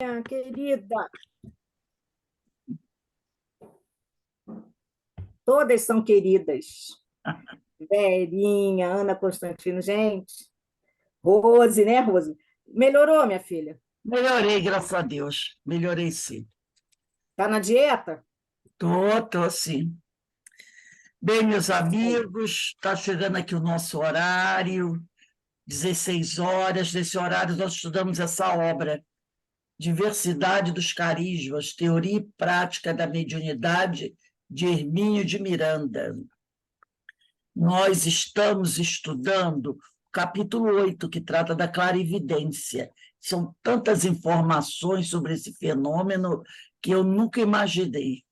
Minha querida, todas são queridas. Verinha, Ana Constantino, gente. Rose, né, Rose? Melhorou, minha filha? Melhorei, graças a Deus. Melhorei sim. Tá na dieta? Tô sim. Bem, meus Aí. amigos, está chegando aqui o nosso horário, 16 horas. Nesse horário, nós estudamos essa obra, Diversidade dos Carismas, Teoria e Prática da Mediunidade, de Hermínio de Miranda. Nós estamos estudando o capítulo 8, que trata da clarividência. São tantas informações sobre esse fenômeno que eu nunca imaginei.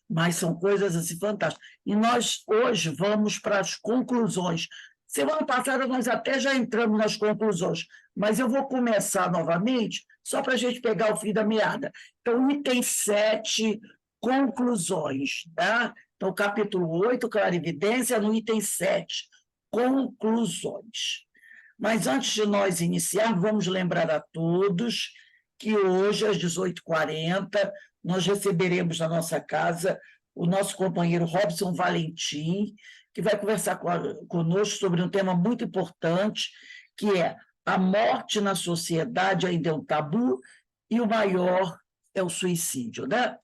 Mas são coisas assim fantásticas. E nós hoje vamos para as conclusões. Semana passada nós até já entramos nas conclusões, mas eu vou começar novamente, só para a gente pegar o fim da meada. Então, item 7, conclusões. Tá? Então, capítulo 8, clarividência, no item 7, conclusões. Mas antes de nós iniciar, vamos lembrar a todos que hoje, às 18h40, nós receberemos na nossa casa o nosso companheiro Robson Valentim, que vai conversar conosco sobre um tema muito importante, que é a morte na sociedade ainda é um tabu e o maior é o suicídio, né?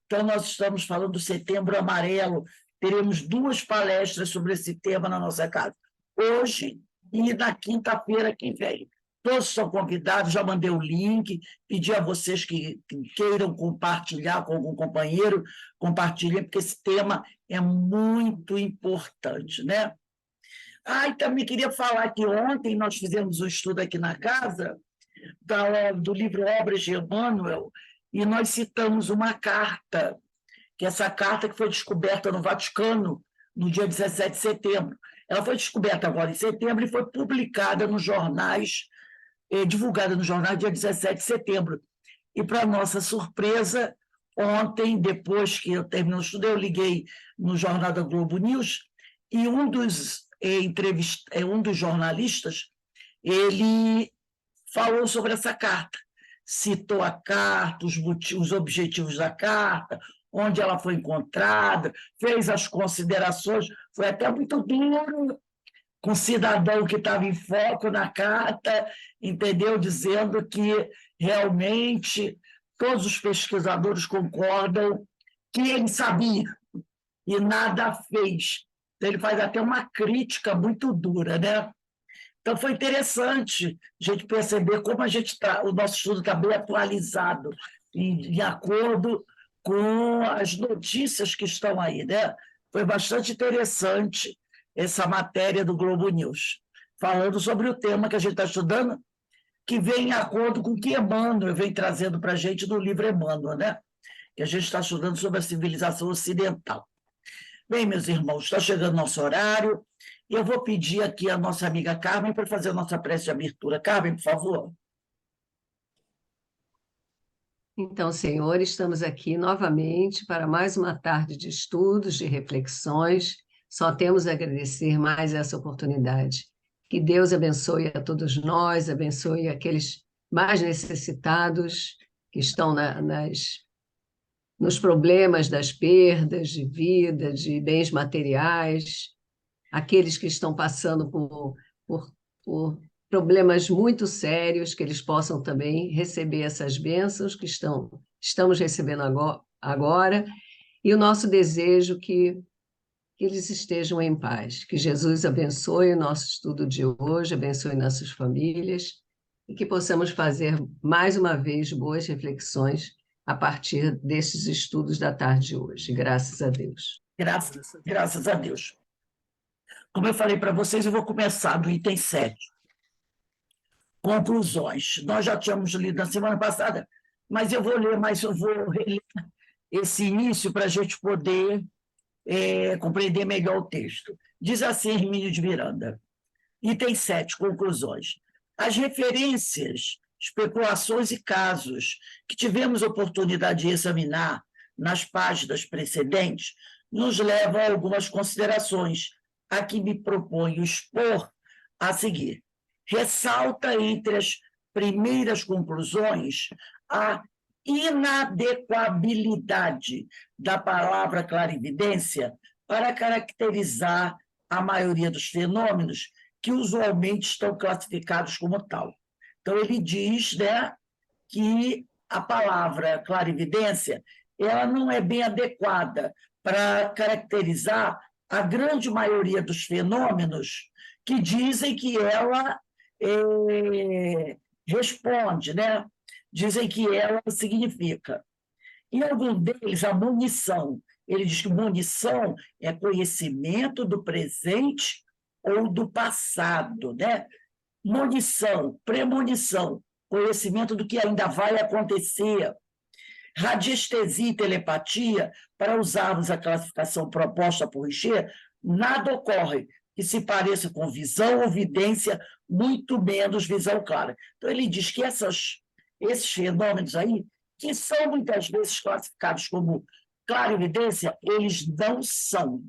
Então, nós estamos falando do Setembro Amarelo, teremos 2 palestras sobre esse tema na nossa casa, hoje e na quinta-feira que vem. Todos são convidados, já mandei o link, pedi a vocês que queiram compartilhar com algum companheiro, compartilhem, porque esse tema é muito importante, né? E também queria falar que ontem nós fizemos um estudo aqui na casa do livro Obras de Emmanuel, e nós citamos uma carta, que essa carta que foi descoberta no Vaticano no dia 17 de setembro. Ela foi descoberta agora em setembro e foi publicada nos jornais, divulgada no jornal dia 17 de setembro. E, para nossa surpresa, ontem, depois que eu terminei o estudo, eu liguei no jornal da Globo News e um dos jornalistas, ele falou sobre essa carta, citou a carta, os objetivos da carta, onde ela foi encontrada, fez as considerações, foi até muito duro com o cidadão que estava em foco na carta, entendeu? Dizendo que realmente todos os pesquisadores concordam que ele sabia e nada fez. Então, ele faz até uma crítica muito dura, né? Então, foi interessante a gente perceber como o nosso estudo está bem atualizado, em acordo com as notícias que estão aí, né? Foi bastante interessante essa matéria do Globo News, falando sobre o tema que a gente está estudando, que vem em acordo com o que Emmanuel vem trazendo para a gente do livro Emmanuel, né? Que a gente está estudando sobre a civilização ocidental. Bem, meus irmãos, está chegando nosso horário, e eu vou pedir aqui a nossa amiga Carmen para fazer a nossa prece de abertura. Carmen, por favor. Então, Senhor, estamos aqui novamente para mais uma tarde de estudos, de reflexões. Só temos a agradecer mais essa oportunidade. Que Deus abençoe a todos nós, abençoe aqueles mais necessitados que estão nos problemas das perdas de vida, de bens materiais, aqueles que estão passando por problemas muito sérios, que eles possam também receber essas bênçãos que estamos recebendo agora, e o nosso desejo que eles estejam em paz. Que Jesus abençoe o nosso estudo de hoje, abençoe nossas famílias, e que possamos fazer mais uma vez boas reflexões a partir desses estudos da tarde de hoje. Graças a Deus. Graças a Deus. Como eu falei para vocês, eu vou começar do item 7. Conclusões. Nós já tínhamos lido na semana passada, mas eu vou ler, mas eu vou reler esse início para a gente poder compreender melhor o texto. Diz assim Hermínio de Miranda, item 7, conclusões. As referências, especulações e casos que tivemos oportunidade de examinar nas páginas precedentes nos levam a algumas considerações, a que me proponho expor a seguir. Ressalta entre as primeiras conclusões a inadequabilidade da palavra clarividência para caracterizar a maioria dos fenômenos que usualmente estão classificados como tal. Então, ele diz, né, que a palavra clarividência ela não é bem adequada para caracterizar a grande maioria dos fenômenos que dizem que ela responde, né? Dizem que ela significa. Em algum deles, a munição. Ele diz que munição é conhecimento do presente ou do passado, né? Munição, premonição, conhecimento do que ainda vai acontecer. Radiestesia e telepatia, para usarmos a classificação proposta por Richer, nada ocorre que se pareça com visão ou vidência, muito menos visão clara. Então, ele diz que esses fenômenos aí, que são muitas vezes classificados como clarividência, eles não são.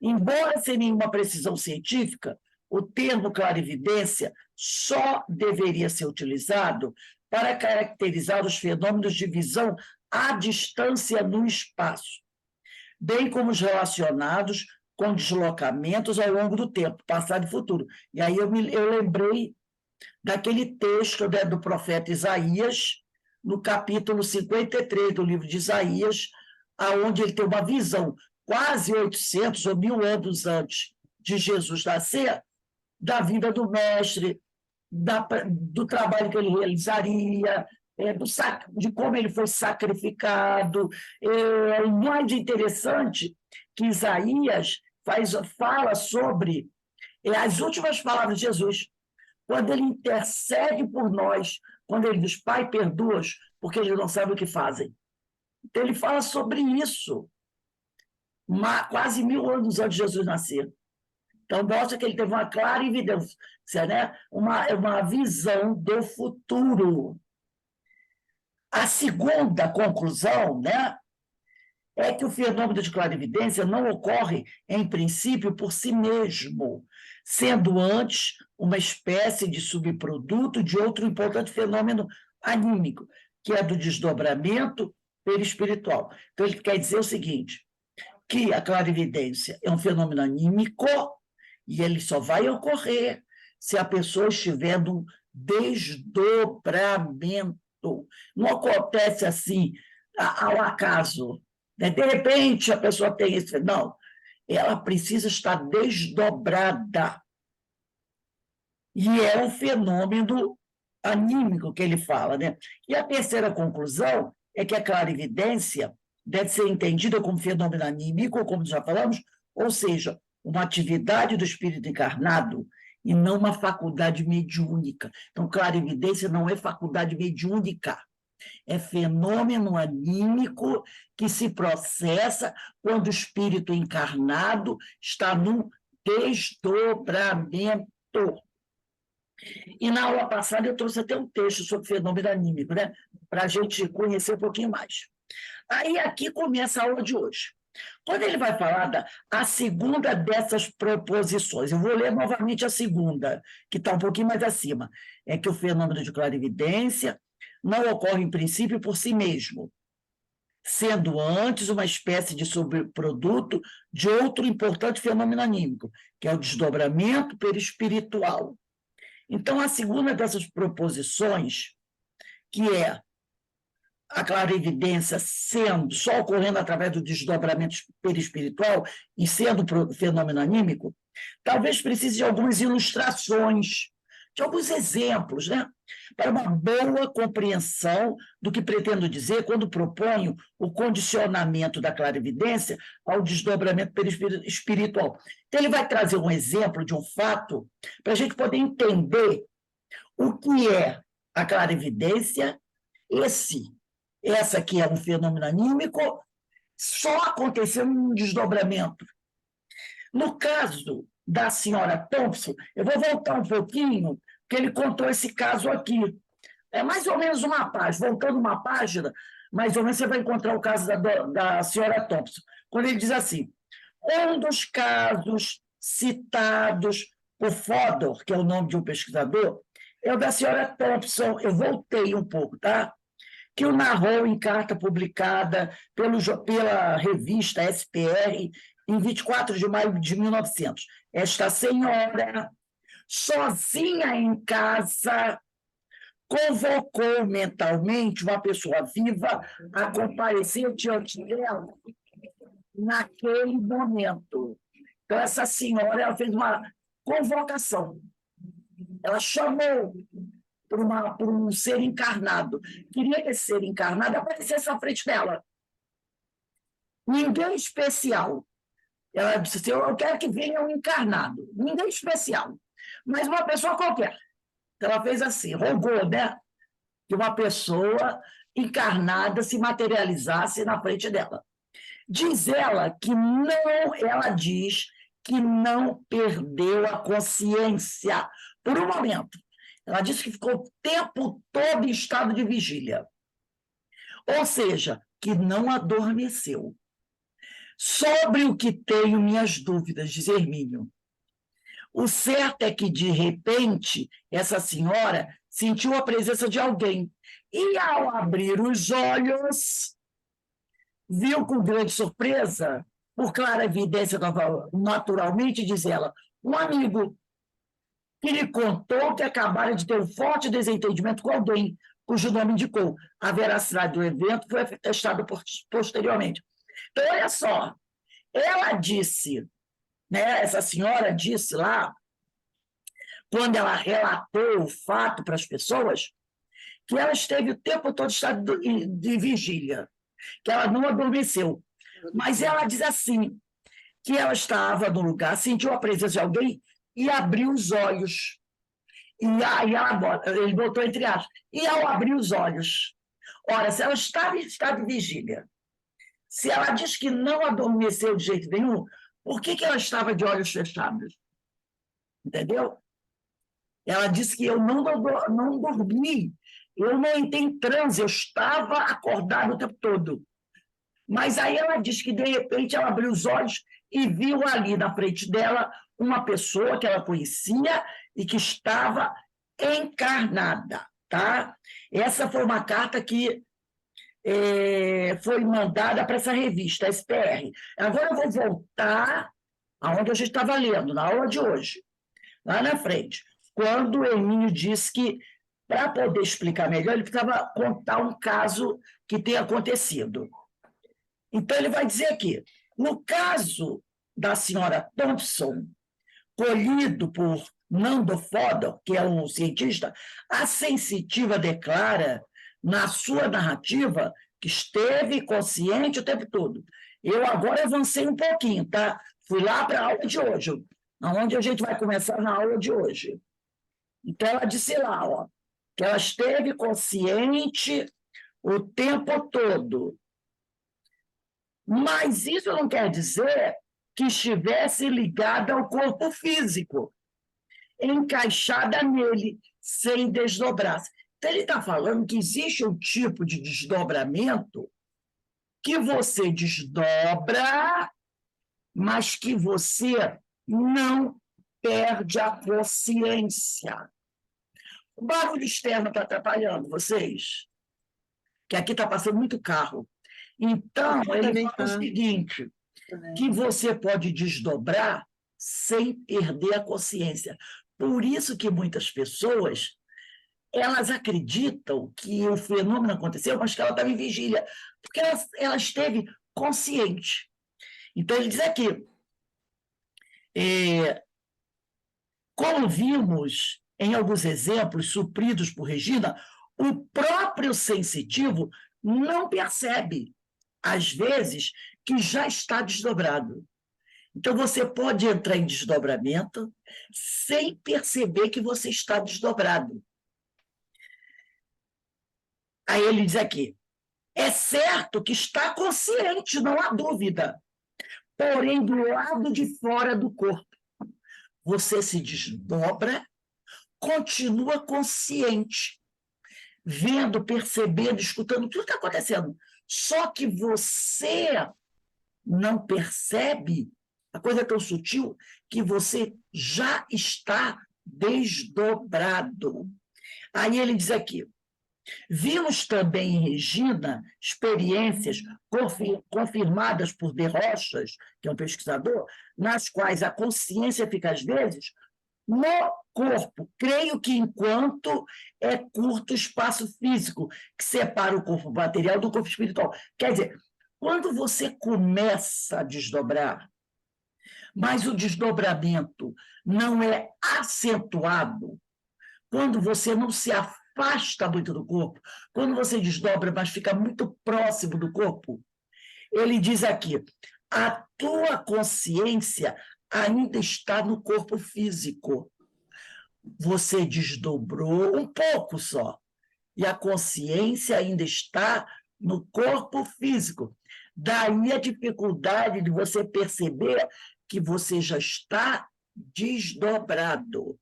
Embora sem nenhuma precisão científica, o termo clarividência só deveria ser utilizado para caracterizar os fenômenos de visão à distância no espaço, bem como os relacionados com deslocamentos ao longo do tempo, passado e futuro. E aí eu lembrei daquele texto, né, do profeta Isaías, no capítulo 53 do livro de Isaías, onde ele tem uma visão quase 800 ou 1000 anos antes de Jesus nascer, da vida do mestre, do trabalho que ele realizaria, de como ele foi sacrificado. O mais interessante que Isaías fala sobre as últimas palavras de Jesus, quando ele intercede por nós, quando ele diz, Pai, perdoa-os, porque eles não sabem o que fazem. Então, ele fala sobre isso, quase 1000 anos antes de Jesus nascer. Então, mostra que ele teve uma clara evidência, né? uma visão do futuro. A segunda conclusão, né, é que o fenômeno de clarividência não ocorre, em princípio, por si mesmo, sendo antes uma espécie de subproduto de outro importante fenômeno anímico, que é do desdobramento perispiritual. Então, ele quer dizer o seguinte, que a clarividência é um fenômeno anímico e ele só vai ocorrer se a pessoa estiver num desdobramento. Não acontece assim, ao acaso. Né? De repente, a pessoa tem esse... Não, ela precisa estar desdobrada. E é um fenômeno anímico que ele fala. Né? E a terceira conclusão é que a clarividência deve ser entendida como fenômeno anímico, como já falamos, ou seja, uma atividade do espírito encarnado e não uma faculdade mediúnica. Então, clarividência não é faculdade mediúnica, é fenômeno anímico que se processa quando o espírito encarnado está num desdobramento. E na aula passada eu trouxe até um texto sobre fenômeno anímico, né? Para a gente conhecer um pouquinho mais. Aí aqui começa a aula de hoje. Quando ele vai falar a segunda dessas proposições, eu vou ler novamente a segunda, que está um pouquinho mais acima, é que o fenômeno de clarividência não ocorre, em princípio, por si mesmo, sendo antes uma espécie de subproduto de outro importante fenômeno anímico, que é o desdobramento perispiritual. Então, a segunda dessas proposições, que é a clarividência só ocorrendo através do desdobramento perispiritual e sendo fenômeno anímico, talvez precise de algumas ilustrações, de alguns exemplos, né? Para uma boa compreensão do que pretendo dizer quando proponho o condicionamento da clarividência ao desdobramento perispiritual. Então, ele vai trazer um exemplo de um fato para a gente poder entender o que é a clarividência, essa aqui é um fenômeno anímico, só aconteceu num desdobramento. No caso da senhora Thompson, eu vou voltar um pouquinho, porque ele contou esse caso aqui. É mais ou menos uma página, voltando uma página, mais ou menos você vai encontrar o caso da senhora Thompson, quando ele diz assim, um dos casos citados por Fodor, que é o nome de um pesquisador, é o da senhora Thompson. Eu voltei um pouco, tá? Que o narrou em carta publicada pela revista SPR em 24 de maio de 1900. Esta senhora, sozinha em casa, convocou mentalmente uma pessoa viva a comparecer diante dela naquele momento. Então, essa senhora ela fez uma convocação. Ela chamou por um ser encarnado. Queria que esse ser encarnado aparecesse à frente dela. Ninguém especial. Ela disse assim, eu quero que venha um encarnado. Ninguém especial. Mas uma pessoa qualquer. Ela fez assim, rogou, né? Que uma pessoa encarnada se materializasse na frente dela. Diz ela que não, ela diz que não perdeu a consciência por um momento. Ela disse que ficou o tempo todo em estado de vigília. Ou seja, que não adormeceu. Sobre o que tenho minhas dúvidas, diz Hermínio. O certo é que, de repente, essa senhora sentiu a presença de alguém. E, ao abrir os olhos, viu com grande surpresa, por clara evidência, naturalmente, diz ela, um amigo que lhe contou que acabara de ter um forte desentendimento com alguém, cujo nome indicou. A veracidade do evento foi atestada posteriormente. Então, olha só, ela disse, né, essa senhora disse lá, quando ela relatou o fato para as pessoas, que ela esteve o tempo todo em estado de vigília, que ela não adormeceu. Mas ela diz assim, que ela estava no lugar, sentiu a presença de alguém e abriu os olhos. E aí ele botou entre aspas, e ao abrir os olhos. Ora, se ela estava em estado de vigília, se ela diz que não adormeceu de jeito nenhum, por que ela estava de olhos fechados? Entendeu? Ela disse que eu não dormi, eu não entrei em transe, eu estava acordado o tempo todo. Mas aí ela disse que, de repente, ela abriu os olhos e viu ali na frente dela uma pessoa que ela conhecia e que estava encarnada. Tá? Essa foi uma carta que foi mandada para essa revista, a SPR. Agora eu vou voltar aonde a gente estava lendo, na aula de hoje, lá na frente, quando o Hermínio disse que, para poder explicar melhor, ele precisava contar um caso que tenha acontecido. Então, ele vai dizer aqui, no caso da senhora Thompson, colhido por Nando Fodor, que é um cientista, a sensitiva declara, na sua narrativa, que esteve consciente o tempo todo. Eu agora avancei um pouquinho, tá? Fui lá para a aula de hoje, onde a gente vai começar na aula de hoje. Então, ela disse lá, ó, que ela esteve consciente o tempo todo. Mas isso não quer dizer que estivesse ligada ao corpo físico, encaixada nele, sem desdobrar-se. Então, ele está falando que existe um tipo de desdobramento que você desdobra, mas que você não perde a consciência. O barulho externo está atrapalhando vocês? Que aqui está passando muito carro. Então, ele fala o seguinte, que você pode desdobrar sem perder a consciência. Por isso que muitas pessoas, elas acreditam que o fenômeno aconteceu, mas que ela estava em vigília, porque ela esteve consciente. Então, ele diz aqui, como vimos em alguns exemplos supridos por Regina, o próprio sensitivo não percebe, às vezes, que já está desdobrado. Então, você pode entrar em desdobramento sem perceber que você está desdobrado. Aí ele diz aqui, é certo que está consciente, não há dúvida, porém, do lado de fora do corpo. Você se desdobra, continua consciente, vendo, percebendo, escutando tudo que está acontecendo. Só que você não percebe, a coisa é tão sutil, que você já está desdobrado. Aí ele diz aqui, vimos também em Regina experiências confirmadas por De Rochas, que é um pesquisador, nas quais a consciência fica, às vezes, no corpo. Creio que enquanto é curto o espaço físico que separa o corpo material do corpo espiritual. Quer dizer, quando você começa a desdobrar, mas o desdobramento não é acentuado, quando você não se afasta muito do corpo, quando você desdobra, mas fica muito próximo do corpo, ele diz aqui, a tua consciência ainda está no corpo físico. Você desdobrou um pouco só, e a consciência ainda está no corpo físico. Daí a dificuldade de você perceber que você já está desdobrado.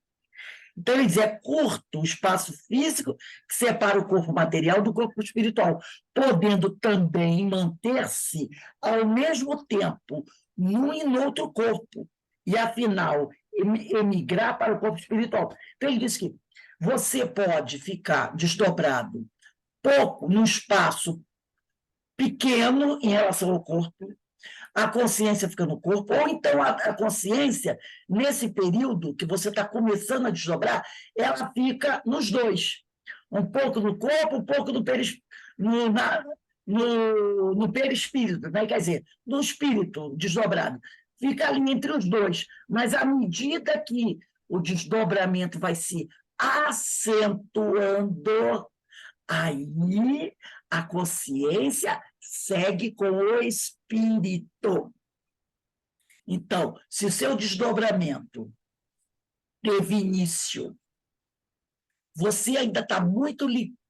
Então, ele diz, é curto o espaço físico que separa o corpo material do corpo espiritual, podendo também manter-se ao mesmo tempo num e no outro corpo, e, afinal, emigrar para o corpo espiritual. Então, ele diz que você pode ficar desdobrado pouco, num espaço pequeno em relação ao corpo, a consciência fica no corpo, ou então a consciência, nesse período que você está começando a desdobrar, ela fica nos dois. Um pouco no corpo, um pouco no perispírito, né? Quer dizer, no espírito desdobrado. Fica ali entre os dois. Mas à medida que o desdobramento vai se acentuando, aí a consciência segue com o espírito. Então, se o seu desdobramento teve início, você ainda está muito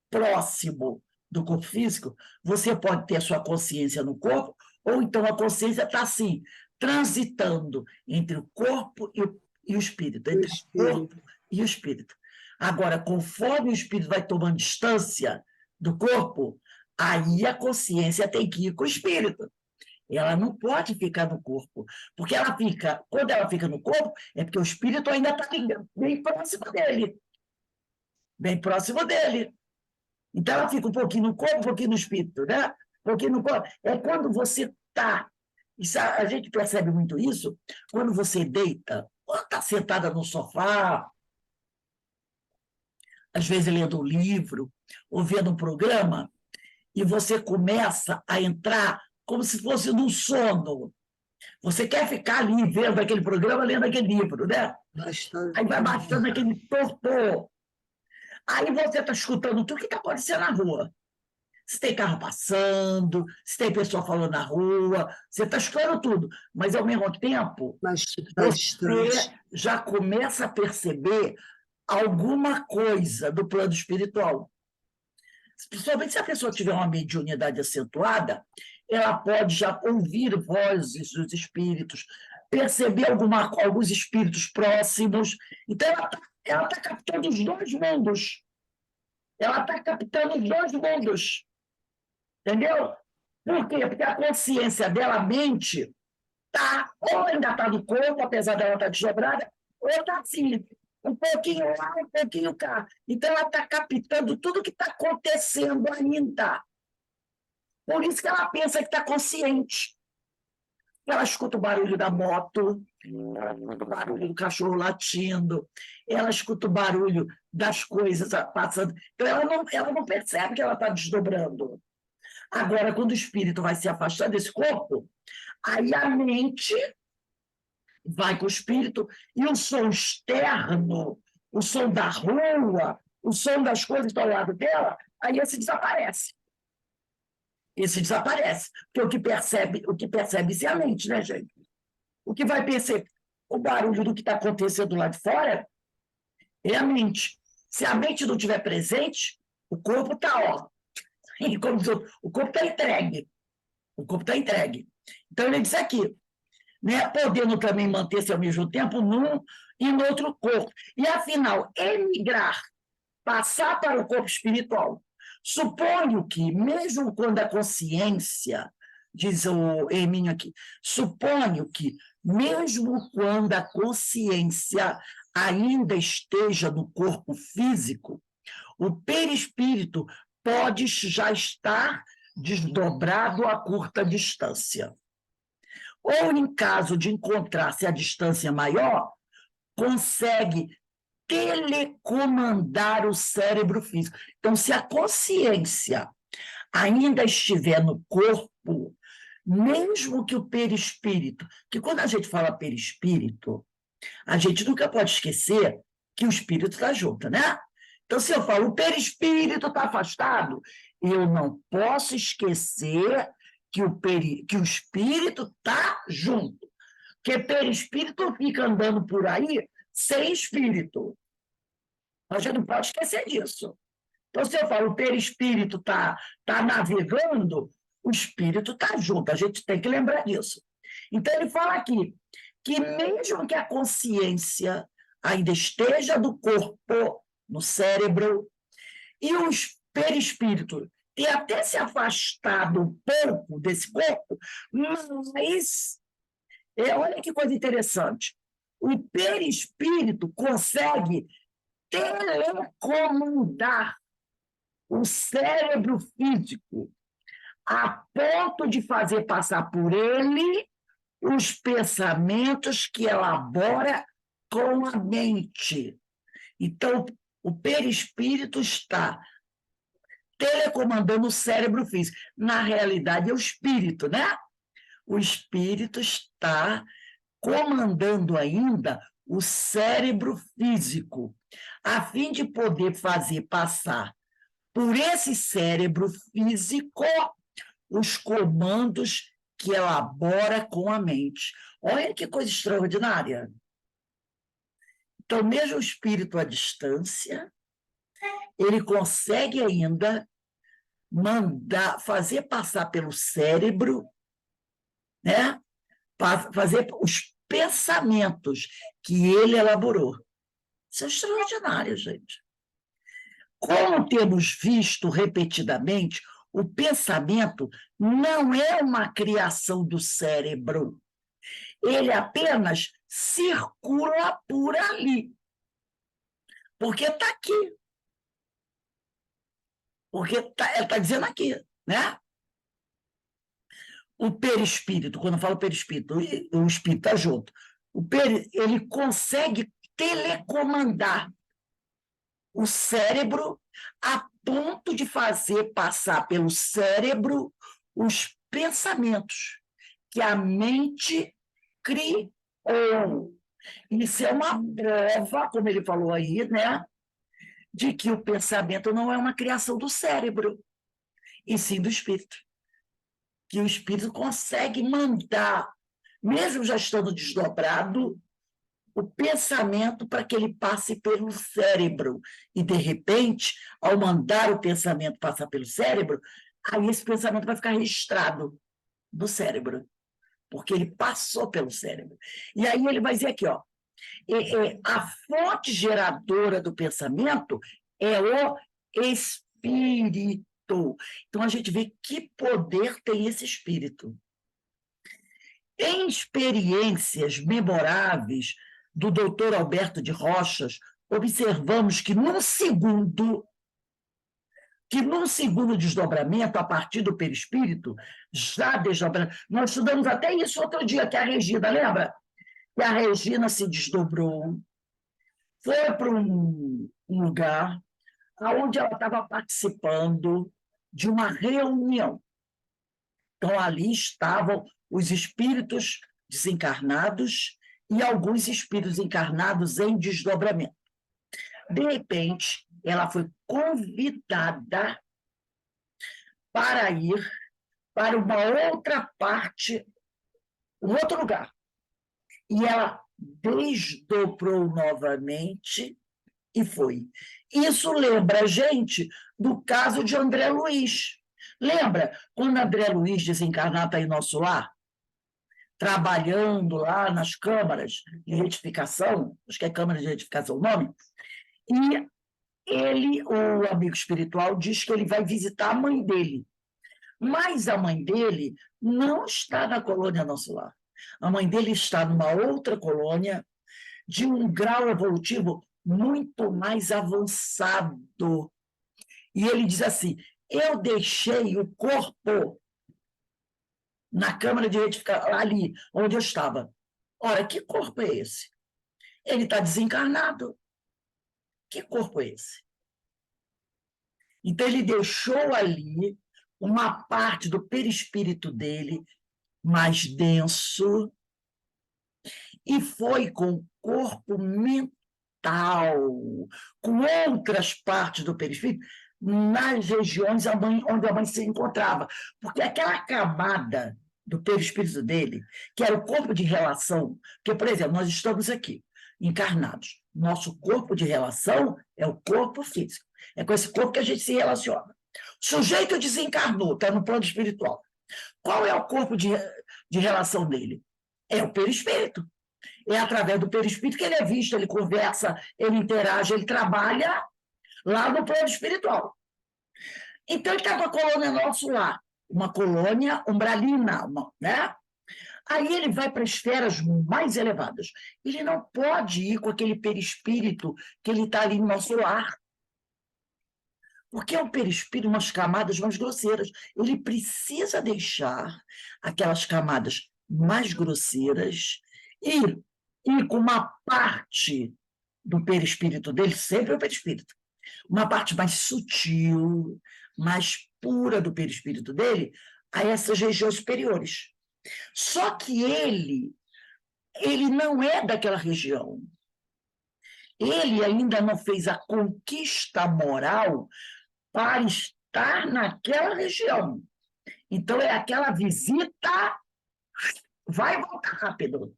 próximo do corpo físico, você pode ter a sua consciência no corpo, ou então a consciência está assim, transitando entre o corpo e o espírito, entre o corpo e o espírito. Agora, conforme o espírito vai tomando distância do corpo, aí a consciência tem que ir com o espírito. Ela não pode ficar no corpo, porque quando ela fica no corpo, é porque o espírito ainda está bem próximo dele. Bem próximo dele. Então ela fica um pouquinho no corpo, um pouquinho no espírito, né? Um pouquinho no corpo. É quando você está. A gente percebe muito isso quando você deita, ou está sentada no sofá, às vezes lendo um livro, ou vendo um programa, e você começa a entrar como se fosse num sono. Você quer ficar ali vendo aquele programa, lendo aquele livro, né? Aí vai baixando aquele torpor. Aí você está escutando tudo que está acontecendo na rua. Se tem carro passando, se tem pessoa falando na rua, você está escutando tudo. Mas, ao mesmo tempo, você já começa a perceber alguma coisa do plano espiritual. Principalmente se a pessoa tiver uma mediunidade acentuada, ela pode já ouvir vozes dos espíritos, perceber alguns espíritos próximos. Então, ela está captando os dois mundos. Ela está captando os dois mundos. Entendeu? Por quê? Porque a consciência dela, a mente, ou ainda está no corpo, apesar dela estar desdobrada, ou está assim, um pouquinho lá, um pouquinho cá. Então, ela está captando tudo que está acontecendo ainda. Por isso que ela pensa que está consciente. Ela escuta o barulho da moto, ela escuta o barulho do cachorro latindo, ela escuta o barulho das coisas passando. Então, ela não percebe que ela está desdobrando. Agora, quando o espírito vai se afastar desse corpo, aí a mente vai com o espírito e o som externo, o som da rua, o som das coisas que estão ao lado dela, aí esse desaparece. Esse desaparece. Porque o que percebe é a mente, né, gente? O que vai perceber o barulho do que está acontecendo lá de fora é a mente. Se a mente não estiver presente, o corpo está, ó. O corpo está entregue. O corpo está entregue. Então, ele diz aqui, né, podendo também manter-se ao mesmo tempo num e no outro corpo. E, afinal, emigrar, passar para o corpo espiritual. Suponho que, mesmo quando a consciência, diz o Hermínio aqui, suponho que, mesmo quando a consciência ainda esteja no corpo físico, o perispírito pode já estar desdobrado a curta distância. Ou, em caso de encontrar-se a distância maior, consegue telecomandar o cérebro físico. Então, se a consciência ainda estiver no corpo, mesmo que o perispírito, que quando a gente fala perispírito, a gente nunca pode esquecer que o espírito está junto, né? Então, se eu falo o perispírito está afastado, eu não posso esquecer que o espírito está junto. Porque perispírito fica andando por aí sem espírito. A gente não pode esquecer disso. Então, se eu falo o perispírito está navegando, o espírito está junto. A gente tem que lembrar disso. Então, ele fala aqui que mesmo que a consciência ainda esteja do corpo, no cérebro, e o perispírito tenha até se afastado um pouco desse corpo, mas, olha que coisa interessante, o perispírito consegue telecomandar o cérebro físico a ponto de fazer passar por ele os pensamentos que elabora com a mente. Então, o perispírito está telecomandando o cérebro físico. Na realidade, é o espírito, né? O espírito está comandando ainda o cérebro físico, a fim de poder fazer passar por esse cérebro físico os comandos que elabora com a mente. Olha que coisa extraordinária. Então, mesmo o espírito à distância, ele consegue ainda fazer passar pelo cérebro, né? Fazer os pensamentos que ele elaborou. Isso é extraordinário, gente. Como temos visto repetidamente, o pensamento não é uma criação do cérebro. Ele apenas circula por ali. Porque está aqui. Porque ele está dizendo aqui, né? O perispírito, quando eu falo perispírito, o espírito está junto. Ele consegue telecomandar o cérebro a ponto de fazer passar pelo cérebro os pensamentos que a mente criou. Isso é uma prova, como ele falou aí, né, de que o pensamento não é uma criação do cérebro, e sim do espírito. Que o espírito consegue mandar, mesmo já estando desdobrado, o pensamento para que ele passe pelo cérebro. E, de repente, ao mandar o pensamento passar pelo cérebro, aí esse pensamento vai ficar registrado no cérebro, porque ele passou pelo cérebro. E aí ele vai dizer aqui, ó, a fonte geradora do pensamento é o espírito. Então, a gente vê que poder tem esse espírito. Em experiências memoráveis do doutor Alberto de Rochas, observamos que num segundo desdobramento, a partir do perispírito, já desdobrando, nós estudamos até isso outro dia, que a Regina, lembra? Que a Regina se desdobrou, foi para um lugar onde ela estava participando de uma reunião. Então, ali estavam os espíritos desencarnados e alguns espíritos encarnados em desdobramento. De repente, ela foi convidada para ir para uma outra parte, um outro lugar. E ela desdobrou novamente e foi. Isso lembra a gente do caso de André Luiz. Lembra quando André Luiz desencarnado está em nosso lar? Trabalhando lá nas câmaras de retificação, acho que é Câmara de Retificação o nome, e ele, o amigo espiritual, diz que ele vai visitar a mãe dele. Mas a mãe dele não está na colônia Nosso Lar. A mãe dele está numa outra colônia de um grau evolutivo muito mais avançado E ele diz assim: eu deixei o corpo na câmara de retificação, ali onde eu estava. Ora, que corpo é esse? Ele está desencarnado. Que corpo é esse? Então, ele deixou ali uma parte do perispírito dele mais denso e foi com o corpo mental, com outras partes do perispírito, nas regiões onde a mãe se encontrava. Porque aquela camada do perispírito dele, que era o corpo de relação, porque, por exemplo, nós estamos aqui, encarnados. Nosso corpo de relação é o corpo físico. É com esse corpo que a gente se relaciona. O sujeito desencarnou, está no plano espiritual. Qual é o corpo de relação dele? É o perispírito. É através do perispírito que ele é visto, ele conversa, ele interage, ele trabalha lá no plano espiritual. Então, ele está com a colônia nosso lá, uma colônia umbralina, né? Aí ele vai para esferas mais elevadas. Ele não pode ir com aquele perispírito que ele está ali no nosso lar. Porque é um perispírito, umas camadas mais grosseiras. Ele precisa deixar aquelas camadas mais grosseiras e com uma parte do perispírito dele, sempre é o perispírito, uma parte mais sutil, mais pura do perispírito dele, a essas regiões superiores. Só que ele não é daquela região. Ele ainda não fez a conquista moral para estar naquela região. Então, é aquela visita, vai voltar rápido.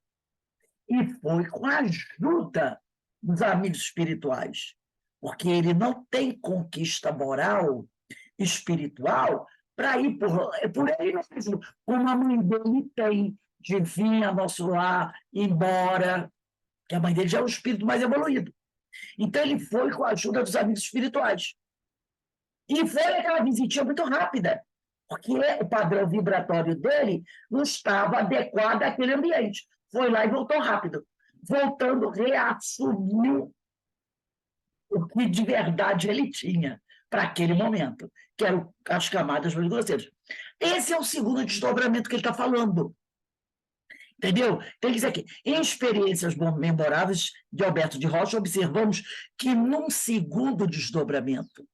E foi com a ajuda dos amigos espirituais, porque ele não tem conquista moral, espiritual, para ir por ele mesmo, como a mãe dele tem, de vir a nosso lar, embora, que a mãe dele já é um espírito mais evoluído. Então, ele foi com a ajuda dos amigos espirituais. E foi aquela visitinha muito rápida, porque o padrão vibratório dele não estava adequado àquele ambiente. Foi lá e voltou rápido. Voltando, reassumiu o que de verdade ele tinha para aquele momento, que eram as camadas mais grosseiras. Esse é o segundo desdobramento que ele está falando. Entendeu? Então, ele diz aqui: em experiências memoráveis de Alberto de Rocha, observamos que num segundo desdobramento,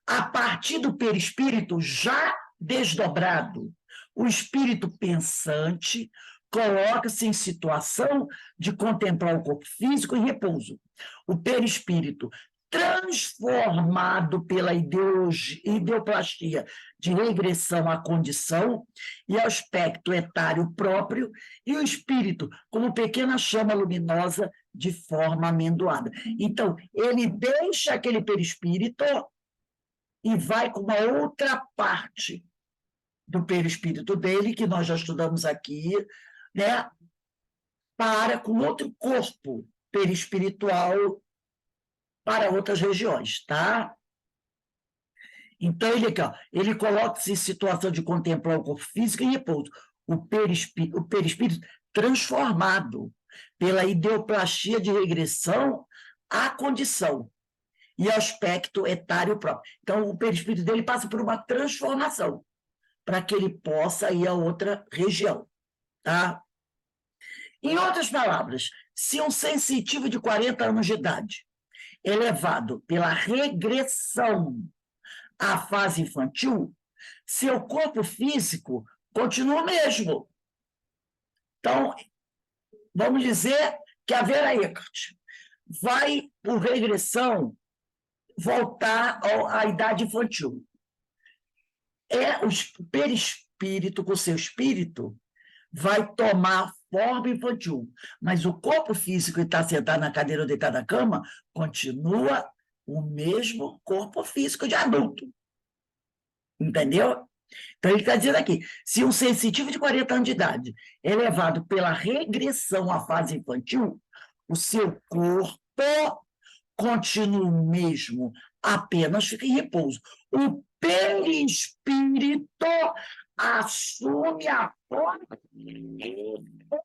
a partir do perispírito já desdobrado, o espírito pensante coloca-se em situação de contemplar o corpo físico em repouso. O perispírito, transformado pela ideoplastia de regressão à condição e aspecto etário próprio, e o espírito, como pequena chama luminosa de forma amendoada. Então, ele deixa aquele perispírito e vai com uma outra parte do perispírito dele, que nós já estudamos aqui, né, para com outro corpo perispiritual para outras regiões, tá? Então, ele coloca-se em situação de contemplar o corpo físico em repouso. O perispírito transformado pela ideoplastia de regressão à condição e aspecto etário próprio. Então, o perispírito dele passa por uma transformação para que ele possa ir a outra região. Tá? Em outras palavras, se um sensitivo de 40 anos de idade é levado pela regressão à fase infantil, seu corpo físico continua o mesmo. Então, vamos dizer que a Vera Eckert vai, por regressão, voltar à idade infantil. O perispírito, com o seu espírito, vai tomar forma infantil, mas o corpo físico que está sentado na cadeira ou deitado na cama continua o mesmo corpo físico de adulto. Entendeu? Então, ele está dizendo aqui, se um sensitivo de 40 anos de idade é levado pela regressão à fase infantil, o seu corpo continua o mesmo, apenas fica em repouso. O perispírito assume a forma infantil.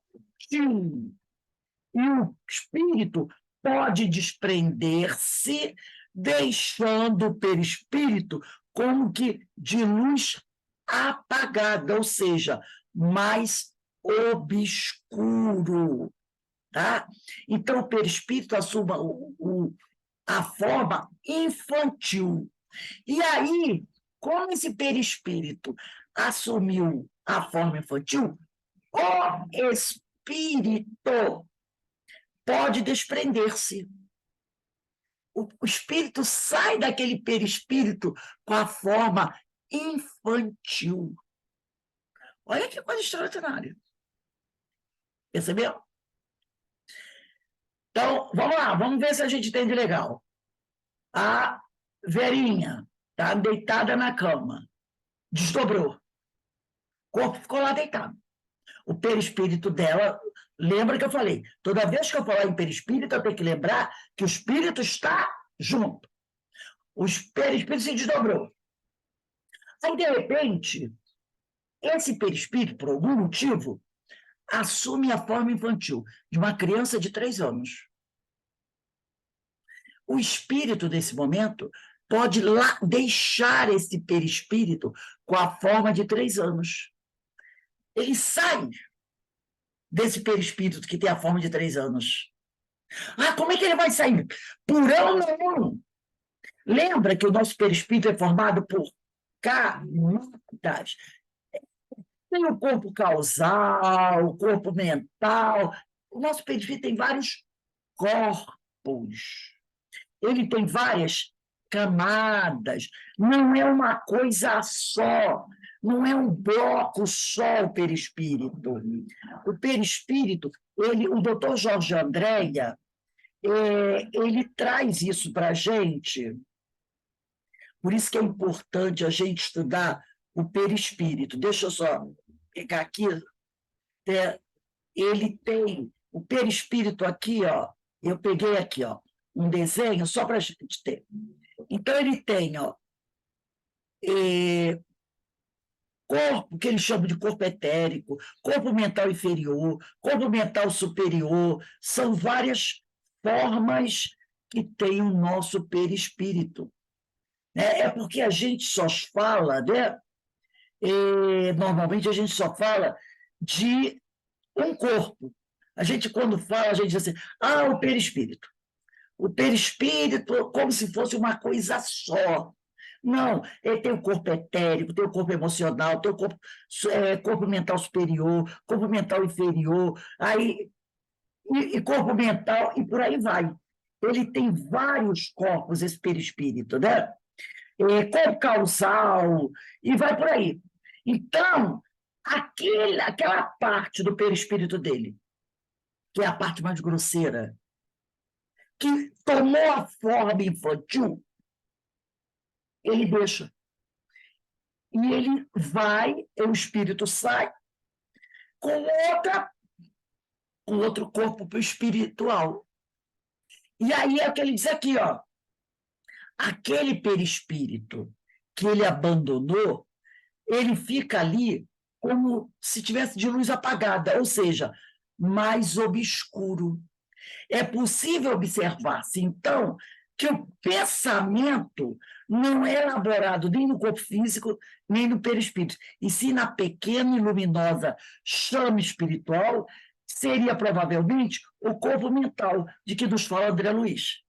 E o espírito pode desprender-se deixando o perispírito como que de luz apagada, ou seja, mais obscuro, tá? Então, o perispírito assume a forma infantil. E aí, como esse perispírito assumiu a forma infantil, o espírito pode desprender-se. O espírito sai daquele perispírito com a forma infantil. Olha que coisa extraordinária. Percebeu? Então, vamos lá, vamos ver se a gente entende legal. A Verinha está deitada na cama, desdobrou, o corpo ficou lá deitado. O perispírito dela, lembra que eu falei, toda vez que eu falar em perispírito, eu tenho que lembrar que o espírito está junto. O perispírito se desdobrou. Aí, de repente, esse perispírito, por algum motivo, assume a forma infantil de uma criança de 3 anos. O espírito, nesse momento, pode lá deixar esse perispírito com a forma de 3 anos. Ele sai desse perispírito que tem a forma de 3 anos. Ah, como é que ele vai sair? Purão não. Lembra que o nosso perispírito é formado por camadas. Tem o corpo causal, o corpo mental. O nosso perispírito tem vários corpos. Ele tem várias camadas. Não é uma coisa só. Não é um bloco só o perispírito. O perispírito, o doutor Jorge Andréia, ele traz isso para a gente. Por isso que é importante a gente estudar o perispírito. Deixa eu só pegar aqui. Ele tem o perispírito aqui, ó. Eu peguei aqui, ó, um desenho só para a gente ter. Então, ele tem, ó, corpo, que ele chama de corpo etérico, corpo mental inferior, corpo mental superior, são várias formas que tem o nosso perispírito. É porque a gente só fala, né? Normalmente a gente só fala de um corpo. A gente, quando fala, a gente diz assim, o perispírito. O perispírito como se fosse uma coisa só. Não, ele tem o corpo etérico, tem o corpo emocional, tem o corpo mental superior, corpo mental inferior, e corpo mental, e por aí vai. Ele tem vários corpos, esse perispírito, né? Corpo causal, e vai por aí. Então, aquela parte do perispírito dele, que é a parte mais grosseira, que tomou a forma infantil, ele deixa. E ele vai, o espírito sai com outro corpo espiritual. E aí é o que ele diz aqui, ó. Aquele perispírito que ele abandonou, ele fica ali como se tivesse de luz apagada, ou seja, mais obscuro. É possível observar-se, então, que o pensamento não é elaborado nem no corpo físico, nem no perispírito, e sim na pequena e luminosa chama espiritual, seria provavelmente o corpo mental de que nos fala André Luiz.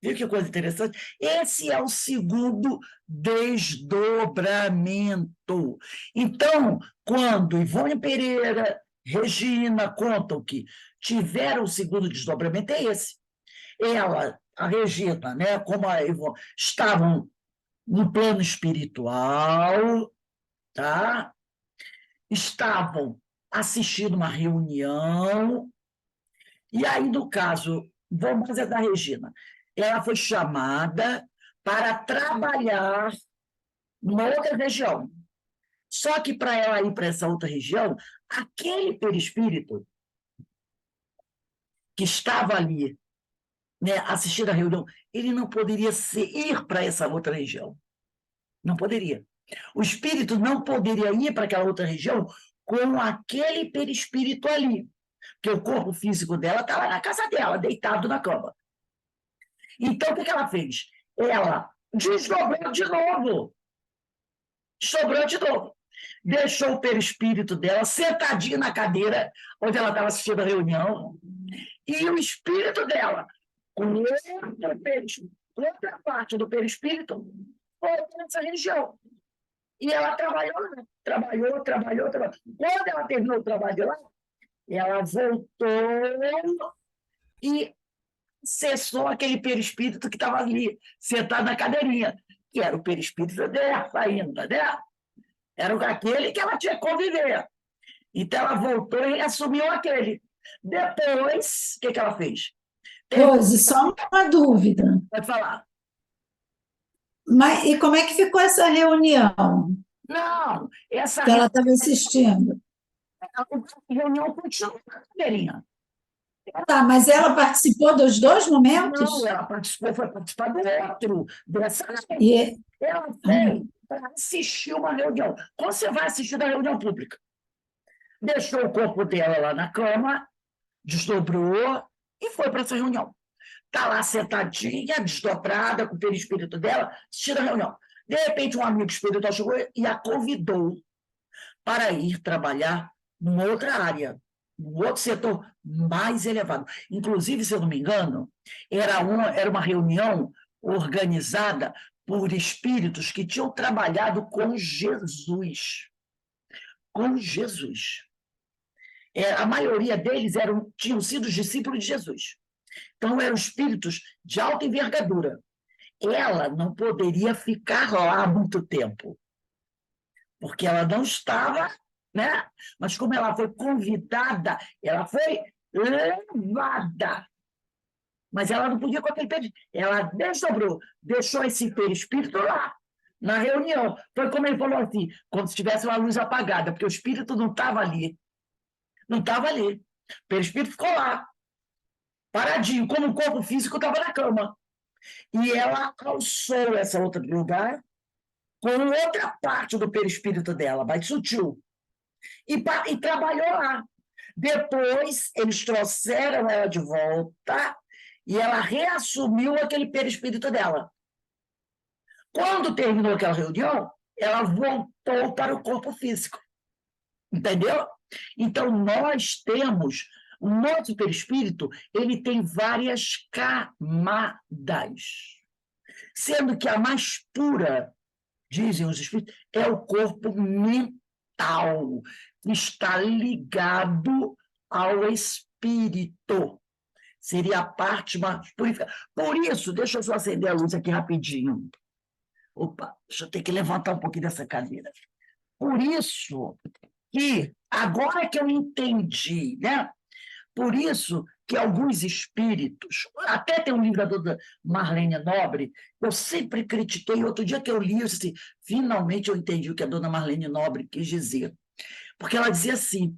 Viu que coisa interessante? Esse é o segundo desdobramento. Então, quando Ivone Pereira, Regina contam que tiveram o segundo desdobramento, é esse. Ela, a Regina, né, como a Ivone, estavam no plano espiritual, tá? Estavam assistindo uma reunião, e aí, no caso, vamos fazer da Regina, ela foi chamada para trabalhar numa outra região. Só que para ela ir para essa outra região, aquele perispírito que estava ali, né, assistindo a reunião, ele não poderia ir para essa outra região. Não poderia. O espírito não poderia ir para aquela outra região com aquele perispírito ali, porque o corpo físico dela estava na casa dela, deitado na cama. Então, o que ela fez? Ela desdobrou de novo. Sobrou de novo. Deixou o perispírito dela sentadinho na cadeira onde ela estava assistindo a reunião, e o espírito dela, com outra parte do perispírito, foi para essa região. E ela trabalhou, né? Trabalhou. Quando ela terminou o trabalho lá, ela voltou e cessou aquele perispírito que estava ali, sentado na cadeirinha, que era o perispírito dela ainda, né? Era aquele que ela tinha que conviver. Então, ela voltou e assumiu aquele. Depois, o que ela fez? Rose, só uma dúvida. Pode falar. Mas, e como é que ficou essa reunião Não, essa que ela estava assistindo? reunião continua na cadeirinha. Tá, mas ela participou dos dois momentos? Não, ela participou, foi participar do outro, dessa. E, Ela veio para assistir uma reunião. Quando você vai assistir a reunião pública? Deixou o corpo dela lá na cama, desdobrou e foi para essa reunião. Está lá sentadinha, desdobrada, com o perispírito dela, assistindo a reunião. De repente, um amigo espiritual chegou e a convidou para ir trabalhar numa outra área, num outro setor mais elevado. Inclusive, se eu não me engano, era uma reunião organizada por espíritos que tinham trabalhado com Jesus. Com Jesus. A maioria deles tinham sido os discípulos de Jesus. Então, eram espíritos de alta envergadura. Ela não poderia ficar lá muito tempo, porque ela não estava, né? Mas como ela foi convidada, ela foi levada. Mas ela não podia com aquele perispírito. Ela desdobrou, deixou esse perispírito lá, na reunião. Foi como ele falou assim, como se tivesse uma luz apagada, porque o espírito não estava ali. Não estava ali. O perispírito ficou lá, paradinho, como o corpo físico estava na cama. E ela alçou esse outro lugar com outra parte do perispírito dela, mais sutil, e trabalhou lá. Depois, eles trouxeram ela de volta e ela reassumiu aquele perispírito dela. Quando terminou aquela reunião, ela voltou para o corpo físico. Entendeu? Então, nós temos, o nosso perispírito, ele tem várias camadas, sendo que a mais pura, dizem os espíritos, é o corpo mental, que está ligado ao espírito. Seria a parte mais purificada. Por isso, deixa eu só acender a luz aqui rapidinho. Opa, deixa eu ter que levantar um pouquinho dessa cadeira. Por isso que, agora que eu entendi, né? Por isso que alguns espíritos, até tem um livro da dona Marlene Nobre, eu sempre critiquei, outro dia que eu li, eu disse assim, finalmente eu entendi o que a dona Marlene Nobre quis dizer. Porque ela dizia assim,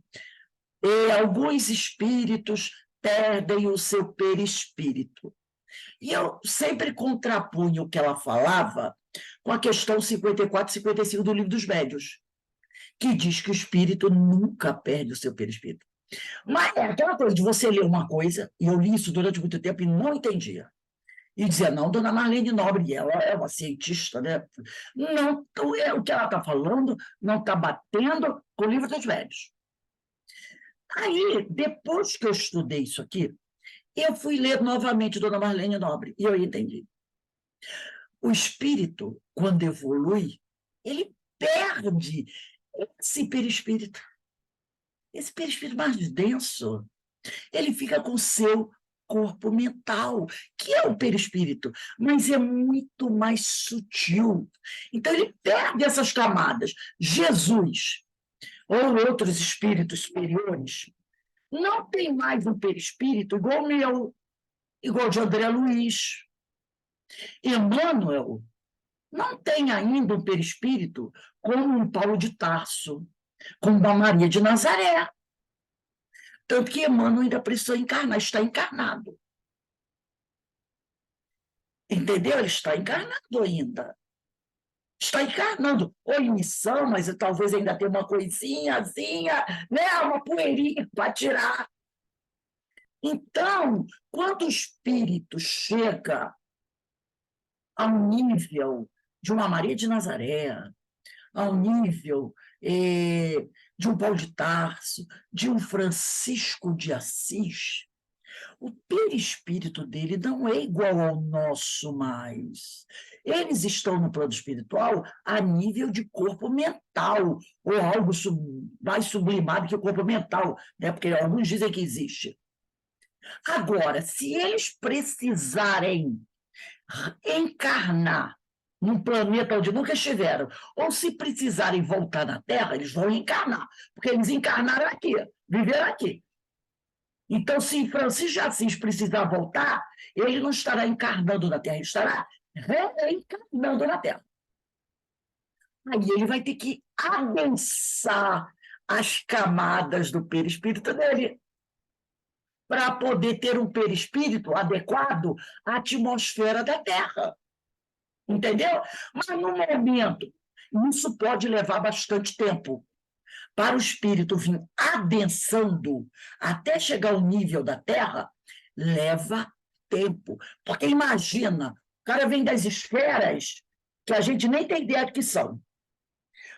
alguns espíritos perdem o seu perispírito. E eu sempre contrapunho o que ela falava com a questão 54 e 55 do Livro dos Médiuns, que diz que o espírito nunca perde o seu perispírito. Mas é aquela coisa de você ler uma coisa, e eu li isso durante muito tempo e não entendia. E dizia, não, dona Marlene Nobre, ela é uma cientista, né? Não, o que ela está falando não está batendo com o Livro dos Velhos. Aí, depois que eu estudei isso aqui, eu fui ler novamente dona Marlene Nobre, e eu entendi. O espírito, quando evolui, ele perde esse perispírito. Esse perispírito mais denso, ele fica com o seu corpo mental, que é o perispírito, mas é muito mais sutil. Então, ele perde essas camadas. Jesus, ou outros espíritos superiores, não tem mais um perispírito igual o meu, igual o de André Luiz. Emmanuel não tem ainda um perispírito como um Paulo de Tarso, como uma Maria de Nazaré. Tanto que Emmanuel ainda precisou encarnar, está encarnado. Entendeu? Ele está encarnado ainda. Está encarnando. Ou em missão, mas talvez ainda tenha uma coisinhazinha, né? Uma poeirinha para tirar. Então, quando o espírito chega ao nível de uma Maria de Nazaré, ao nível de um Paulo de Tarso, de um Francisco de Assis, o perispírito dele não é igual ao nosso mais. Eles estão no plano espiritual a nível de corpo mental, ou algo mais sublimado que o corpo mental, né? Porque alguns dizem que existe. Agora, se eles precisarem encarnar num planeta onde nunca estiveram, ou se precisarem voltar na Terra, eles vão encarnar, porque eles encarnaram aqui, viveram aqui. Então, se Francisco de Assis precisar voltar, ele não estará encarnando na Terra, ele estará reencarnando na Terra. Aí ele vai ter que adensar as camadas do perispírito dele, para poder ter um perispírito adequado à atmosfera da Terra. Entendeu? Mas, no momento, isso pode levar bastante tempo. Para o espírito vir adensando até chegar ao nível da Terra, leva tempo. Porque imagina, o cara vem das esferas que a gente nem tem ideia de que são.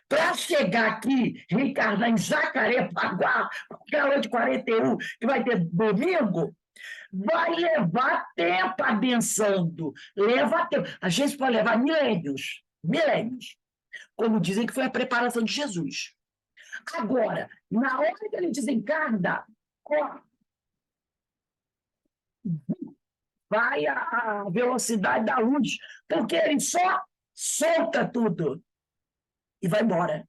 Para chegar aqui, reencarnar em Jacarepaguá, aquela de 41, que vai ter domingo, vai levar tempo adensando. Leva tempo. Às vezes pode levar milênios. Milênios. Como dizem que foi a preparação de Jesus. Agora, na hora que ele desencarna, ó, vai a velocidade da luz, porque ele só solta tudo e vai embora.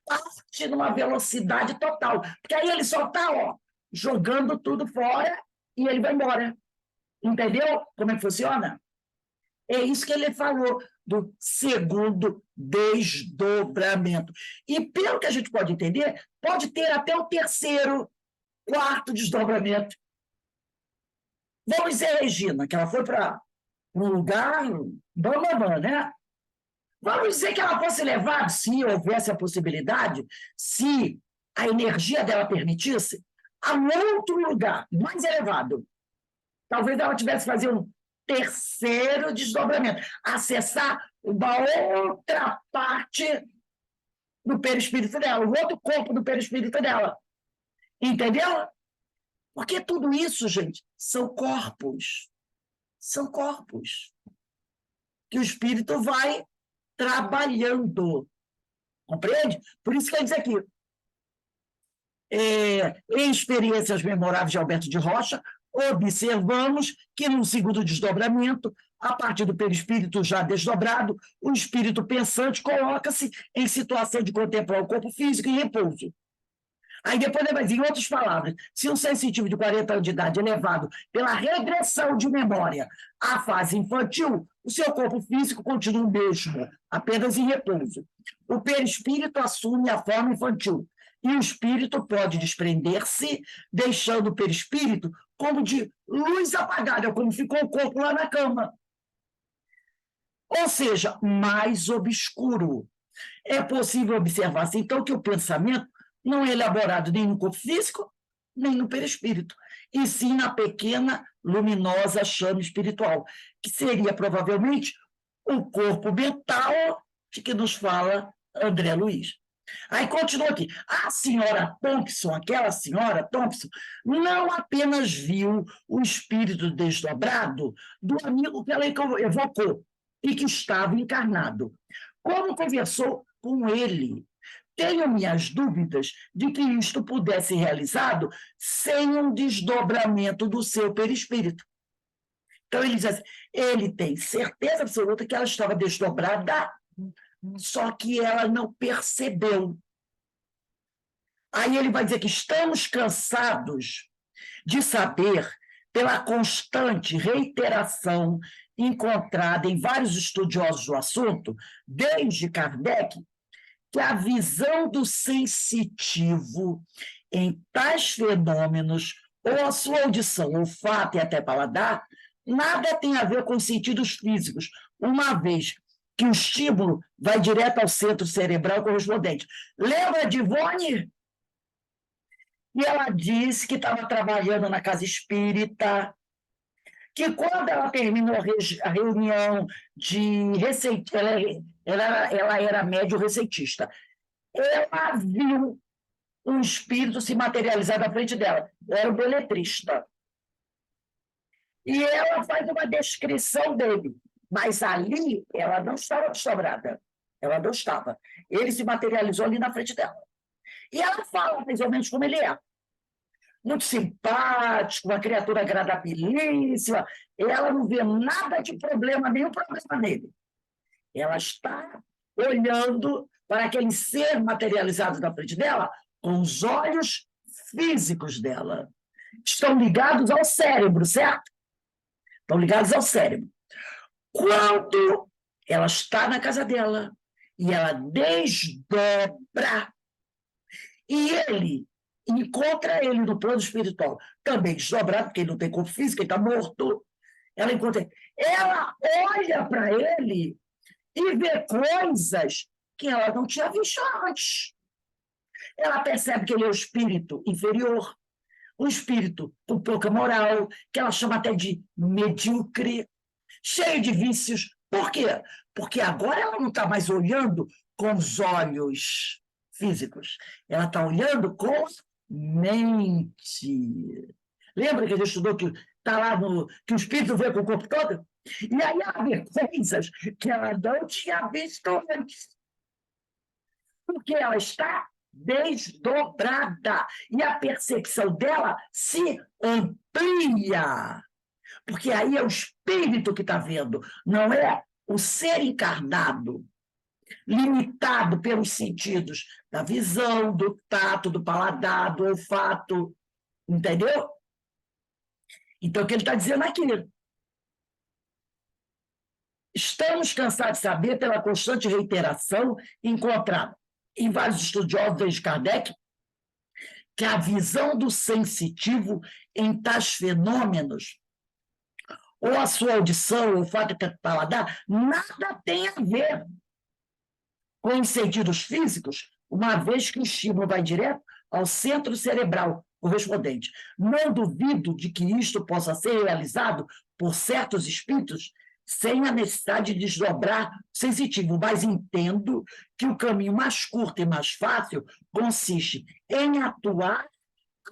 Parte numa velocidade total, porque aí ele só está jogando tudo fora e ele vai embora. Entendeu como é que funciona? É isso que ele falou do segundo desdobramento. E pelo que a gente pode entender, pode ter até o terceiro, quarto desdobramento. Vamos dizer, Regina, que ela foi para um lugar, né? Vamos dizer que ela fosse levada, se houvesse a possibilidade, se a energia dela permitisse, a um outro lugar mais elevado. Talvez ela tivesse que fazer um terceiro desdobramento, acessar uma outra parte do perispírito dela, o outro corpo do perispírito dela. Entendeu? Porque tudo isso, gente, são corpos. São corpos. Que o espírito vai trabalhando. Compreende? Por isso que eu dizer aqui. Em Experiências Memoráveis de Alberto de Rocha, observamos que no segundo desdobramento, a partir do perispírito já desdobrado, o espírito pensante coloca-se em situação de contemplar o corpo físico em repouso. Aí depois ele vai dizer, em outras palavras, se um sensitivo de 40 anos de idade é levado pela regressão de memória à fase infantil, o seu corpo físico continua o mesmo, apenas em repouso. O perispírito assume a forma infantil, e o espírito pode desprender-se, deixando o perispírito como de luz apagada, como ficou o corpo lá na cama. Ou seja, mais obscuro. É possível observar-se, então, que o pensamento não é elaborado nem no corpo físico, nem no perispírito, e sim na pequena, luminosa chama espiritual, que seria, provavelmente, o corpo mental de que nos fala André Luiz. Aí continua aqui. A senhora Thompson, aquela senhora Thompson, não apenas viu o espírito desdobrado do amigo que ela evocou e que estava encarnado, como conversou com ele. Tenho minhas dúvidas de que isto pudesse ser realizado sem um desdobramento do seu perispírito. Então, ele diz assim, ele tem certeza absoluta que ela estava desdobrada, só que ela não percebeu. Aí ele vai dizer que estamos cansados de saber, pela constante reiteração encontrada em vários estudiosos do assunto, desde Kardec, que a visão do sensitivo em tais fenômenos, ou a sua audição, olfato e até paladar, nada tem a ver com os sentidos físicos, uma vez que o estímulo vai direto ao centro cerebral correspondente. Lembra de Ivone? E ela disse que estava trabalhando na casa espírita, que quando ela terminou a reunião de receita, ela era médium receitista, ela viu um espírito se materializar na frente dela. Era um beletrista. E ela faz uma descrição dele. Mas ali ela não estava desdobrada. Ela não estava. Ele se materializou ali na frente dela. E ela fala mais ou menos como ele é. Muito simpático, uma criatura agradabilíssima. Ela não vê nada de problema, nenhum problema nele. Ela está olhando para aquele ser materializado na frente dela com os olhos físicos dela. Estão ligados ao cérebro, certo? Estão ligados ao cérebro. Quando ela está na casa dela e ela desdobra, e ele encontra ele no plano espiritual, também desdobrado, porque ele não tem corpo físico, ele está morto, ela encontra ele. Ela olha para ele e vê coisas que ela não tinha visto antes. Ela percebe que ele é o espírito inferior, um espírito com pouca moral, que ela chama até de medíocre, cheio de vícios. Por quê? Porque agora ela não está mais olhando com os olhos físicos, ela está olhando com mente. Lembra que a gente estudou que está lá que o espírito vê com o corpo todo? E aí ela vê coisas que ela não tinha visto antes. Porque ela está desdobrada. E a percepção dela se amplia. Porque aí é o espírito que está vendo, não é o ser encarnado, limitado pelos sentidos da visão, do tato, do paladar, do olfato. Entendeu? Então, o que ele está dizendo aqui? Estamos cansados de saber, pela constante reiteração encontrada em vários estudiosos desde Kardec, que a visão do sensitivo em tais fenômenos, ou a sua audição, ou o fato de paladar, nada tem a ver com os sentidos físicos, uma vez que o estímulo vai direto ao centro cerebral correspondente. Não duvido de que isto possa ser realizado por certos espíritos sem a necessidade de desdobrar o sensitivo, mas entendo que o caminho mais curto e mais fácil consiste em atuar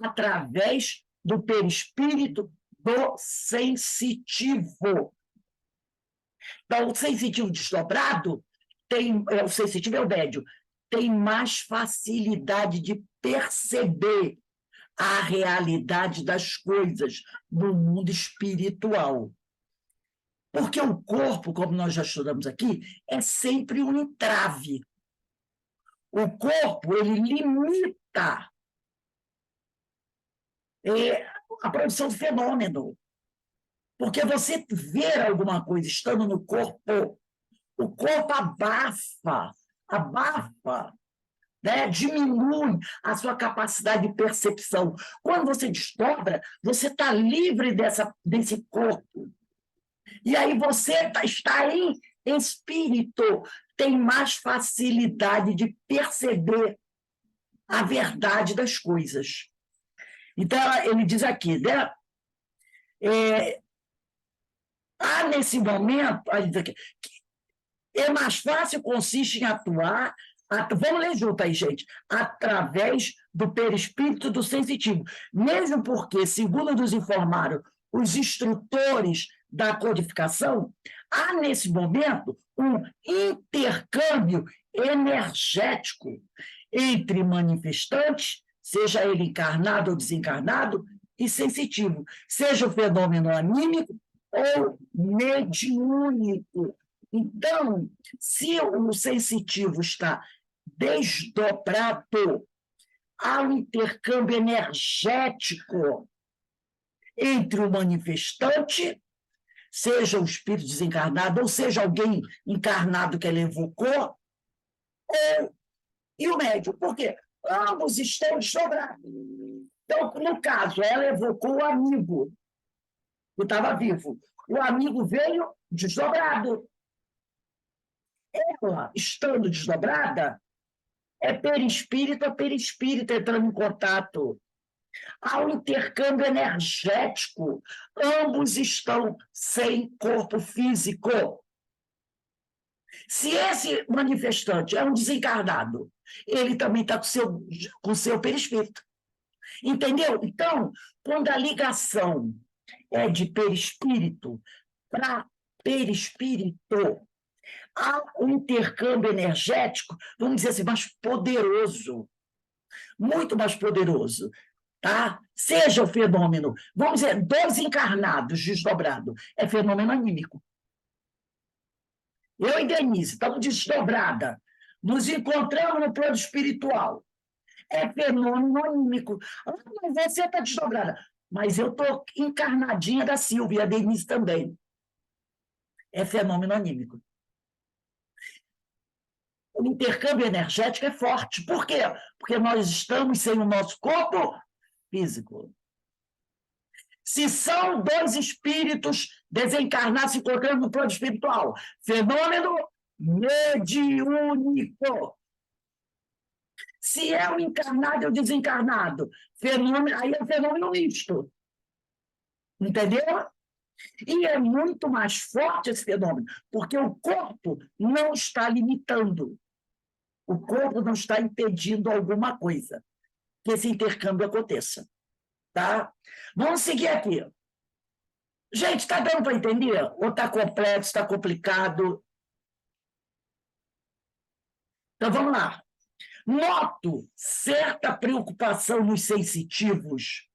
através do perispírito do sensitivo. Então, o sensitivo desdobrado, o sensitivo é o médium, tem mais facilidade de perceber a realidade das coisas no mundo espiritual. Porque o corpo, como nós já estudamos aqui, é sempre um entrave. O corpo, ele limita a produção do fenômeno. Porque você ver alguma coisa estando no corpo, o corpo abafa, né? Diminui a sua capacidade de percepção. Quando você desdobra, você está livre desse corpo. E aí você está em espírito, tem mais facilidade de perceber a verdade das coisas. Então, ele diz aqui, né? Nesse momento, é mais fácil, consiste em atuar, vamos ler junto aí, gente, através do perispírito do sensitivo. Mesmo porque, segundo nos informaram os instrutores da codificação, há nesse momento um intercâmbio energético entre manifestantes, seja ele encarnado ou desencarnado, e sensitivo, seja o fenômeno anímico ou mediúnico. Então, se o sensitivo está desdobrado, há um intercâmbio energético entre o manifestante, seja o espírito desencarnado, ou seja alguém encarnado que ele evocou, e o médium. Por quê? Ambos estão desdobrados. Então, no caso, ela evocou o amigo, que estava vivo. O amigo veio desdobrado. Ela, estando desdobrada, é perispírito a perispírito entrando em contato. Há um intercâmbio energético. Ambos estão sem corpo físico. Se esse manifestante é um desencarnado, ele também está com o seu perispírito. Entendeu? Então, quando a ligação é de perispírito para perispírito, há um intercâmbio energético, vamos dizer assim, mais poderoso, muito mais poderoso. Tá? Seja o fenômeno, vamos dizer, dois encarnados desdobrado, é fenômeno anímico. Eu e Denise estamos desdobrada, nos encontramos no plano espiritual. É fenômeno anímico. Ah, mas você está desdobrada. Mas eu estou encarnadinha da Silvia, a Denise também. É fenômeno anímico. O intercâmbio energético é forte. Por quê? Porque nós estamos sem o nosso corpo físico. Se são dois espíritos desencarnados se encontrando no plano espiritual, fenômeno mediúnico. Se é o encarnado e o desencarnado, fenômeno, aí é um fenômeno misto. Entendeu? E é muito mais forte esse fenômeno, porque o corpo não está limitando. O corpo não está impedindo alguma coisa que esse intercâmbio aconteça. Tá? Vamos seguir aqui. Gente, está dando para entender? Ou está complexo, está complicado? Então, vamos lá. Noto certa preocupação nos sensitivos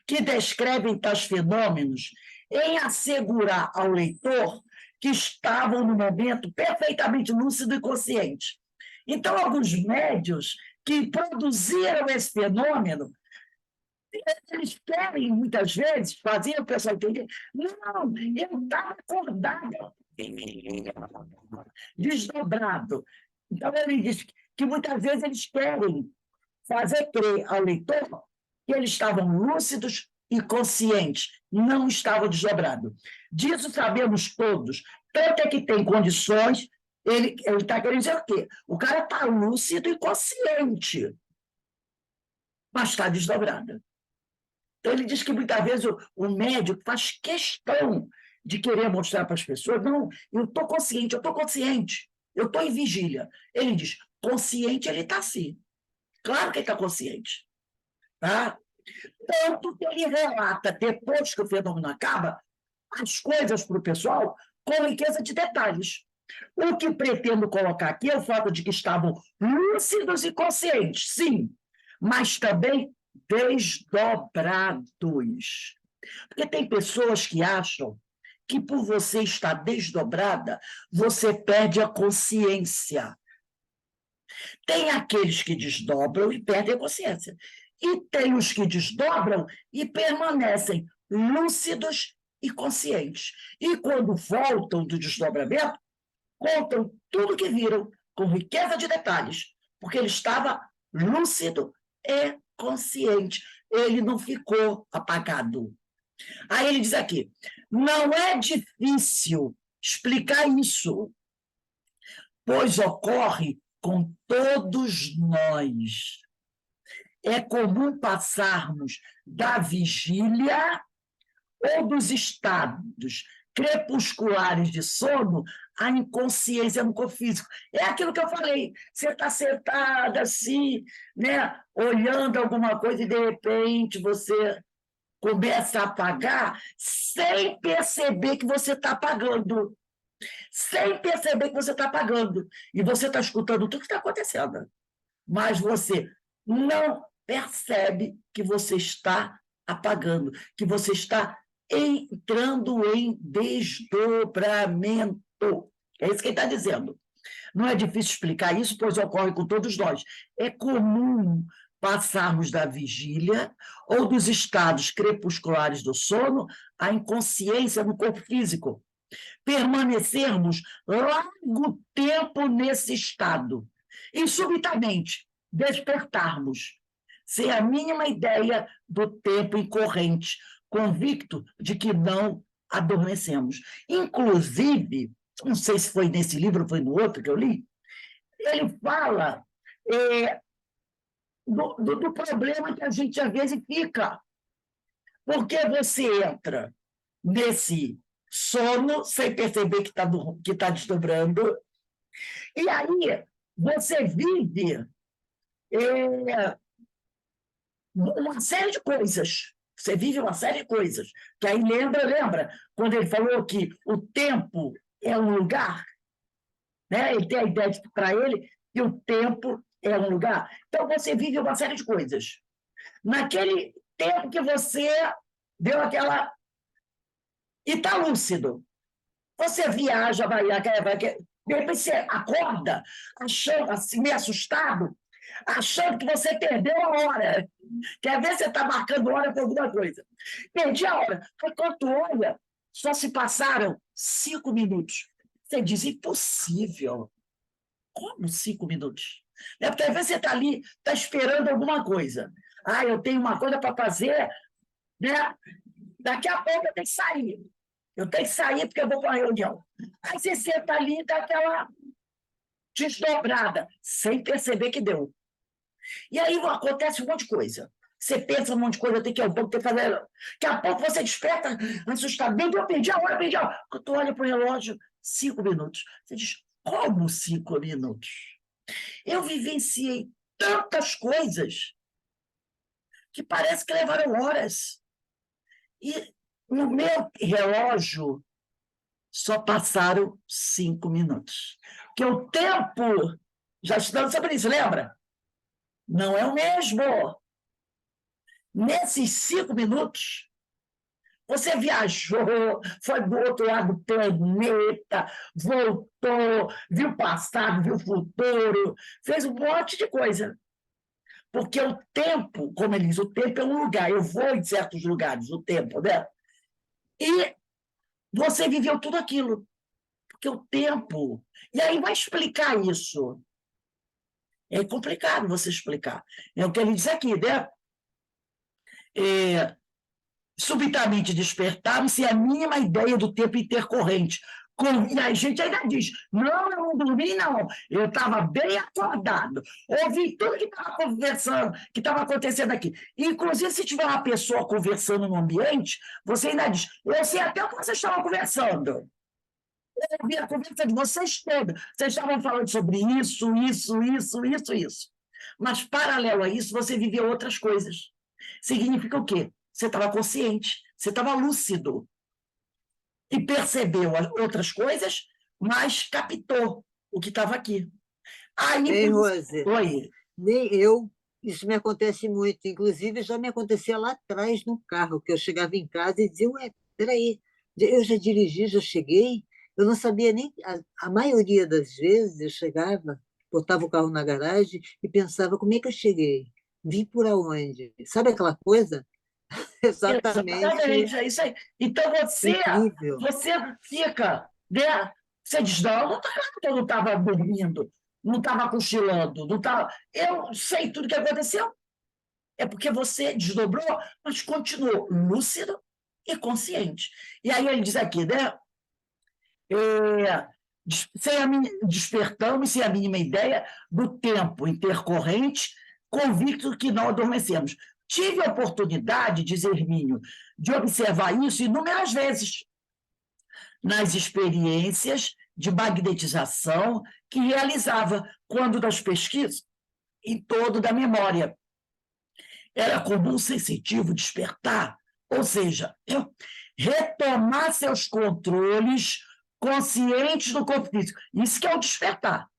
que descrevem tais fenômenos em assegurar ao leitor que estavam no momento perfeitamente lúcido e consciente. Então, alguns médios que produziram esse fenômeno, eles querem, muitas vezes, fazer o pessoal entender, não, eu estava acordado, desdobrado. Então, ele diz que muitas vezes eles querem fazer crer ao leitor que eles estavam lúcidos e conscientes, não estavam desdobrados. Disso sabemos todos. Tanto é que tem condições, ele está querendo dizer o quê? O cara está lúcido e consciente, mas está desdobrado. Então, ele diz que muitas vezes o médico faz questão de querer mostrar para as pessoas, não, eu estou consciente, eu estou em vigília. Ele diz, consciente ele está sim. Claro que ele está consciente. Tá? Tanto que ele relata, depois que o fenômeno acaba, as coisas para o pessoal com riqueza de detalhes. O que pretendo colocar aqui é o fato de que estavam lúcidos e conscientes, sim, mas também desdobrados. Porque tem pessoas que acham que por você estar desdobrada, você perde a consciência. Tem aqueles que desdobram e perdem a consciência. E tem os que desdobram e permanecem lúcidos e conscientes. E quando voltam do desdobramento, contam tudo que viram, com riqueza de detalhes, porque ele estava lúcido e consciente. Ele não ficou apagado. Aí ele diz aqui, não é difícil explicar isso, pois ocorre com todos nós. É comum passarmos da vigília ou dos estados crepusculares de sono à inconsciência no corpo físico. É aquilo que eu falei, você está sentada assim, né, olhando alguma coisa e, de repente, você começa a apagar sem perceber que você está apagando. Sem perceber que você está apagando. E você está escutando tudo que está acontecendo. Mas você não percebe que você está apagando, que você está entrando em desdobramento. É isso que ele está dizendo. Não é difícil explicar isso, pois ocorre com todos nós. É comum passarmos da vigília ou dos estados crepusculares do sono à inconsciência no corpo físico. Permanecermos largo tempo nesse estado e, subitamente, despertarmos, sem a mínima ideia do tempo incorrente, convicto de que não adormecemos. Inclusive, não sei se foi nesse livro ou foi no outro que eu li, ele fala do problema que a gente às vezes fica. Porque você entra nesse sono sem perceber que tá desdobrando, e aí você vive uma série de coisas. Você vive uma série de coisas. Que aí lembra, quando ele falou que o tempo é um lugar, né? Ele tem a ideia de que para ele que o tempo é um lugar. Então você vive uma série de coisas. Naquele tempo que você deu aquela. E está lúcido. Você viaja, vai, de repente você acorda, achando, assim, meio assustado, achando que você perdeu a hora. Quer ver se você está marcando hora para alguma coisa. Perdi a hora. Aí quando tu olha, só se passaram 5 minutos. Você diz, impossível. Como 5 minutos? Porque às vezes você está ali, está esperando alguma coisa. Ah, eu tenho uma coisa para fazer, né? Daqui a pouco eu tenho que sair. Eu tenho que sair porque eu vou para uma reunião. Aí você senta ali e dá aquela desdobrada, sem perceber que deu. E aí acontece um monte de coisa. Você pensa um monte de coisa, eu tenho que ir ao banco, tenho que fazer. Daqui a pouco você desperta, assustado. Eu perdi a hora, perdi a hora. Quando tu olha para o relógio, 5 minutos. Você diz, como 5 minutos? Eu vivenciei tantas coisas que parece que levaram horas. E no meu relógio só passaram 5 minutos. Porque o tempo, já estudamos sobre isso, lembra? Não é o mesmo. Nesses 5 minutos, você viajou, foi do outro lado do planeta, voltou, viu o passado, viu o futuro, fez um monte de coisa. Porque o tempo, como ele diz, o tempo é um lugar. Eu vou em certos lugares, o tempo, né? E você viveu tudo aquilo. Porque o tempo... E aí vai explicar isso. É complicado você explicar. É o que ele diz aqui, né? Subitamente despertaram sem a mínima ideia do tempo intercorrente. E a gente ainda diz, não, eu não dormi, não. Eu estava bem acordado. Ouvi tudo que estava conversando, que estava acontecendo aqui. Inclusive, se tiver uma pessoa conversando no ambiente, você ainda diz, eu sei até o que vocês estavam conversando. Eu ouvi a conversa de vocês toda. Vocês estavam falando sobre isso. Mas, paralelo a isso, você viveu outras coisas. Significa o quê? Você estava consciente, você estava lúcido. E percebeu outras coisas, mas captou o que estava aqui. Aí, Ei, Rose, oi. nem eu, isso me acontece muito. Inclusive, já me acontecia lá atrás no carro, que eu chegava em casa e dizia, ué, peraí, eu já dirigi, já cheguei. Eu não sabia nem. A maioria das vezes eu chegava, botava o carro na garagem e pensava, como é que eu cheguei? Vim por aonde? Sabe aquela coisa? Exatamente É isso aí. Então incrível. você fica, né? Você diz, não, eu não estava dormindo, não estava cochilando, não estava. Eu sei tudo o que aconteceu. É porque você desdobrou, mas continuou lúcido e consciente. E aí ele diz aqui, né? Despertamos sem a mínima ideia do tempo intercorrente, convicto que não adormecemos. Tive a oportunidade, diz Hermínio, de observar isso inúmeras vezes nas experiências de magnetização que realizava quando das pesquisas em torno da memória. Era comum sensitivo despertar, ou seja, retomar seus controles conscientes do corpo físico. Isso que é o despertar.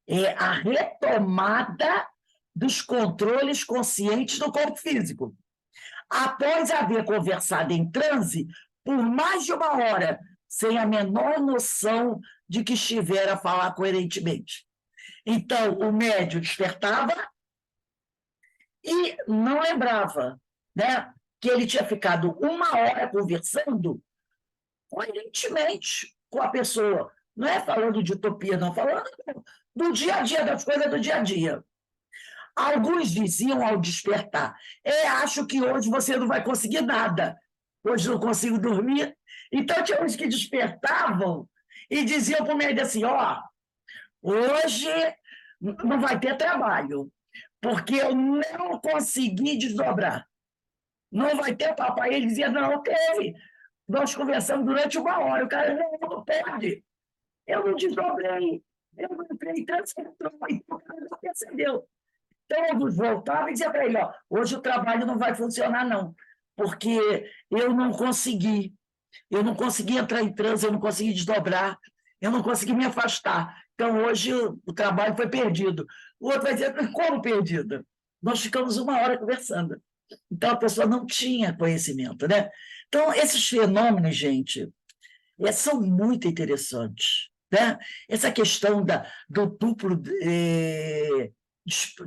É a retomada dos controles conscientes do corpo físico. Após haver conversado em transe por mais de 1 hora, sem a menor noção de que estivera a falar coerentemente. Então, o médium despertava e não lembrava, né, que ele tinha ficado 1 hora conversando coerentemente com a pessoa. Não é falando de utopia, não, falando do dia a dia, das coisas do dia a dia. Alguns diziam ao despertar, acho que hoje você não vai conseguir nada, hoje não consigo dormir. Então, tinha uns que despertavam e diziam para o médico assim, hoje não vai ter trabalho, porque eu não consegui desdobrar. Não vai ter papai. Ele dizia, não, teve. Nós conversamos durante 1 hora. O cara, não pode. Eu não desdobrei. Eu não entrei, então o cara não percebeu. Então, eu voltava e dizia para ele, ó, hoje o trabalho não vai funcionar, não, porque eu não consegui entrar em transe, eu não consegui desdobrar, eu não consegui me afastar. Então, hoje o trabalho foi perdido. O outro vai dizer, como perdido? Nós ficamos 1 hora conversando. Então, a pessoa não tinha conhecimento, né? Então, esses fenômenos, gente, são muito interessantes, né? Essa questão do duplo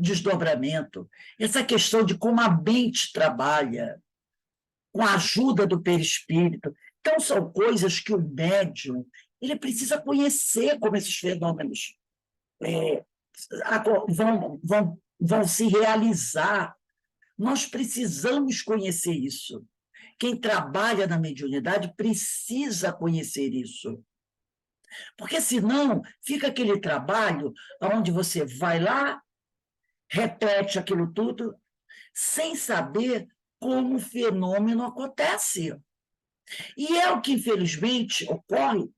desdobramento, essa questão de como a mente trabalha, com a ajuda do perispírito. Então, são coisas que o médium ele precisa conhecer como esses fenômenos vão se realizar. Nós precisamos conhecer isso. Quem trabalha na mediunidade precisa conhecer isso. Porque, senão, fica aquele trabalho onde você vai lá, repete aquilo tudo, sem saber como o fenômeno acontece. E é o que, infelizmente, ocorre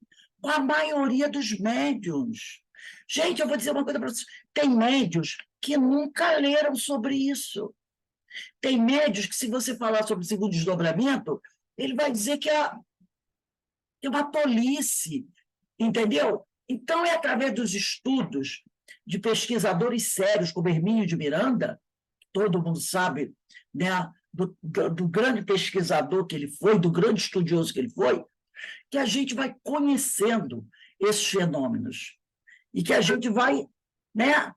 com a maioria dos médiuns. Gente, eu vou dizer uma coisa para vocês. Tem médiuns que nunca leram sobre isso. Tem médiuns que, se você falar sobre o segundo desdobramento, ele vai dizer que é uma tolice, entendeu? Então, é através dos estudos de pesquisadores sérios, como Hermínio de Miranda, todo mundo sabe, né, do grande pesquisador que ele foi, do grande estudioso que ele foi, que a gente vai conhecendo esses fenômenos e que a gente vai, né,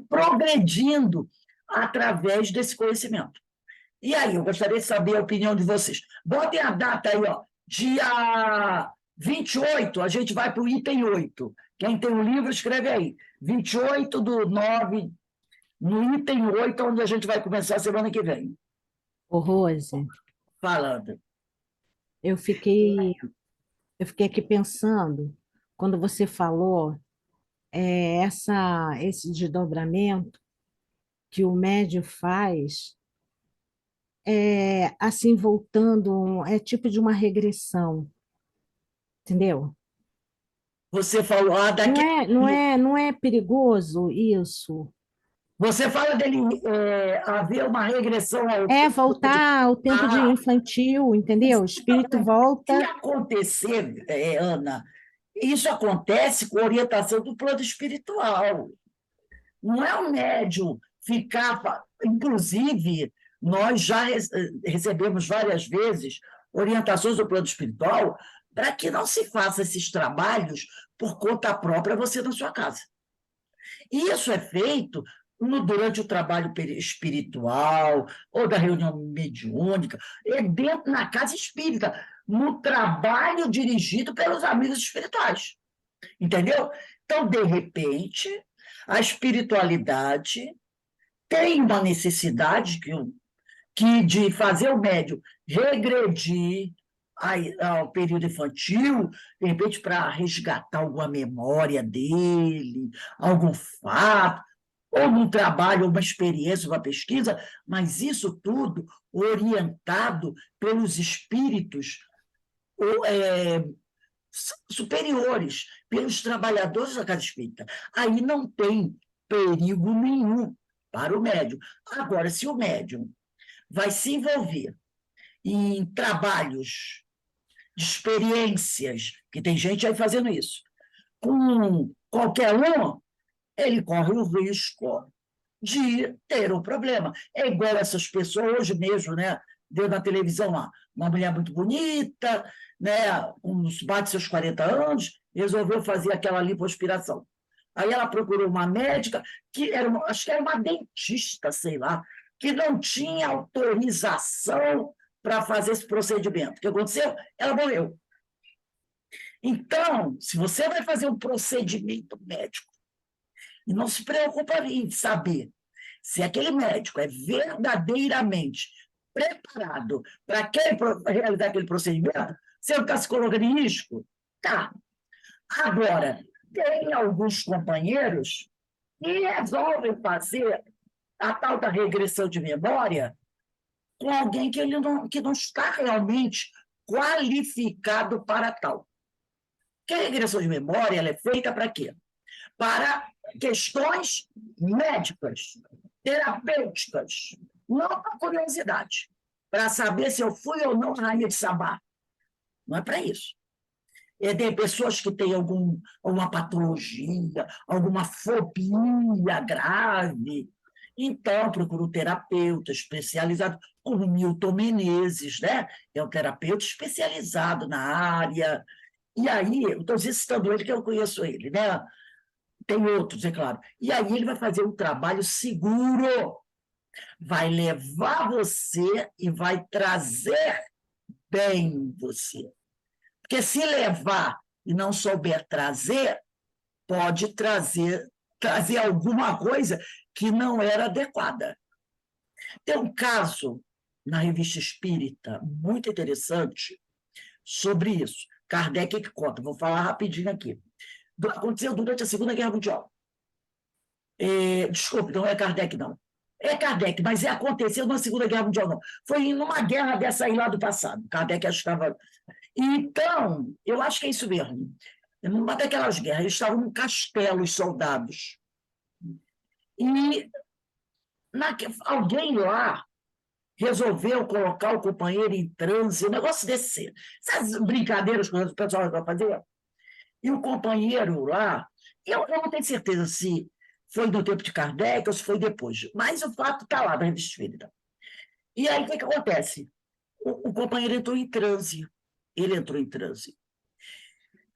progredindo através desse conhecimento. E aí, eu gostaria de saber a opinião de vocês. Botem a data aí, ó, dia 28, a gente vai para o item 8. Quem tem o livro, escreve aí. 28/9, no item 8, onde a gente vai começar a semana que vem. Ô, Rose, Falando. eu fiquei, eu fiquei aqui pensando, quando você falou esse desdobramento que o médium faz, assim, voltando, é tipo de uma regressão, entendeu? Você falou, Não é perigoso isso? Você fala dele haver uma regressão ao Voltar ao tempo de infantil, entendeu? O espírito Se volta. acontecer, Ana, isso acontece com orientação do plano espiritual. Não é o médium ficar. Inclusive, nós já recebemos várias vezes orientações do plano espiritual para que não se faça esses trabalhos por conta própria, você na sua casa. E isso é feito durante o trabalho espiritual, ou da reunião mediúnica, dentro na casa espírita, no trabalho dirigido pelos amigos espirituais. Entendeu? Então, de repente, a espiritualidade tem uma necessidade de fazer o médium regredir ao período infantil, de repente, para resgatar alguma memória dele, algum fato, ou num trabalho, ou uma experiência, uma pesquisa, mas isso tudo orientado pelos espíritos superiores, pelos trabalhadores da casa espírita. Aí não tem perigo nenhum para o médium. Agora, se o médium vai se envolver em trabalhos de experiências, que tem gente aí fazendo isso, com qualquer um, ele corre o risco de ter um problema. É igual essas pessoas, hoje mesmo, né? Deu na televisão lá, uma mulher muito bonita, né? Bate seus 40 anos, resolveu fazer aquela lipoaspiração. Aí ela procurou uma médica, acho que era uma dentista, sei lá, que não tinha autorização para fazer esse procedimento. O que aconteceu? Ela morreu. Então, se você vai fazer um procedimento médico, e não se preocupa em saber se aquele médico é verdadeiramente preparado para realizar aquele procedimento, você não está se colocando em risco? Tá. Agora, tem alguns companheiros que resolvem fazer a tal da regressão de memória com alguém que não está realmente qualificado para tal. Porque a regressão de memória ela é feita para quê? Para questões médicas, terapêuticas, não para curiosidade, para saber se eu fui ou não rainha de Sabá. Não é para isso. Tem pessoas que têm alguma patologia, alguma fobia grave. Então, procura um terapeuta especializado, como Milton Menezes, né? É um terapeuta especializado na área. E aí, eu estou citando ele, que eu conheço ele, né? Tem outros, é claro. E aí ele vai fazer um trabalho seguro, vai levar você e vai trazer bem você. Porque se levar e não souber trazer, pode trazer alguma coisa que não era adequada. Tem um caso na Revista Espírita muito interessante sobre isso. Kardec que conta, vou falar rapidinho aqui. Aconteceu durante a Segunda Guerra Mundial. Desculpe, não é Kardec, não. É Kardec, mas aconteceu na Segunda Guerra Mundial, não. Foi numa guerra dessa aí lá do passado. Kardec acho que estava... Então, eu acho que é isso mesmo. Numa daquelas guerras, eles estavam num castelo, os soldados. E alguém lá resolveu colocar o companheiro em transe, um negócio desse. Essas brincadeiras que o pessoal vai fazer. E o companheiro lá, eu não tenho certeza se foi no tempo de Kardec ou se foi depois, mas o fato está lá na Revista Espírita. E aí, o que acontece? O companheiro entrou em transe. Ele entrou em transe.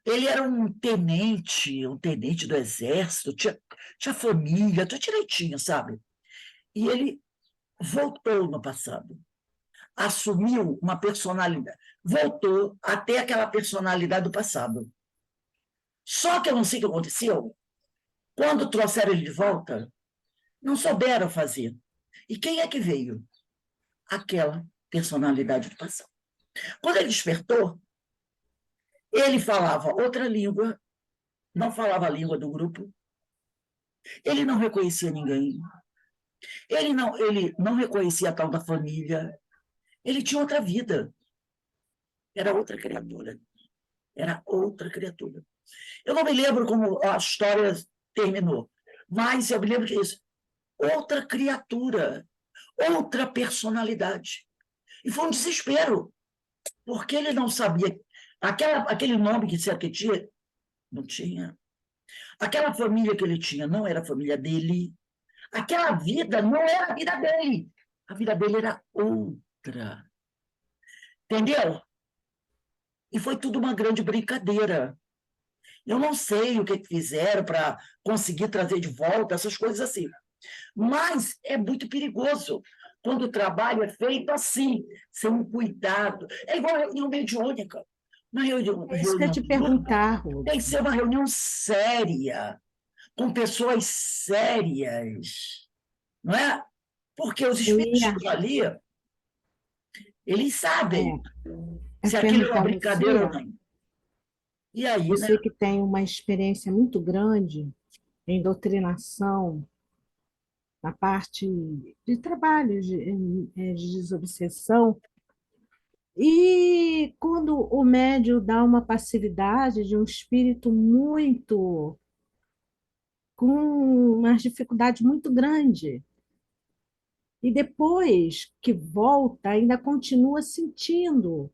Ele era um tenente do exército, tinha família, tudo direitinho, sabe? E ele voltou no passado, assumiu uma personalidade, voltou até aquela personalidade do passado. Só que eu não sei o que aconteceu. Quando trouxeram ele de volta, não souberam fazer. E quem é que veio? Aquela personalidade do passado. Quando ele despertou, ele falava outra língua, não falava a língua do grupo, ele não reconhecia ninguém, ele não reconhecia a tal da família, ele tinha outra vida, era outra criatura, era outra criatura. Eu não me lembro como a história terminou, mas eu me lembro que é isso, outra criatura, outra personalidade. E foi um desespero, porque ele não sabia, aquele nome que disseram que tinha, não tinha. Aquela família que ele tinha não era a família dele. Aquela vida não era a vida dele. A vida dele era outra. Entendeu? E foi tudo uma grande brincadeira. Eu não sei o que fizeram para conseguir trazer de volta essas coisas assim. Mas é muito perigoso quando o trabalho é feito assim, sem um cuidado. É igual a reunião mediúnica. Uma reunião É isso que eu ia te perguntar, Rose. tem que ser uma reunião séria, com pessoas sérias, não é? Porque os espíritos ali, eles sabem se aquilo é uma brincadeira ou não. E aí, Você né? que tem uma experiência muito grande em doutrinação, na parte de trabalho de desobsessão, e quando o médium dá uma passividade de um espírito muito, com uma dificuldade muito grande, e depois que volta, ainda continua sentindo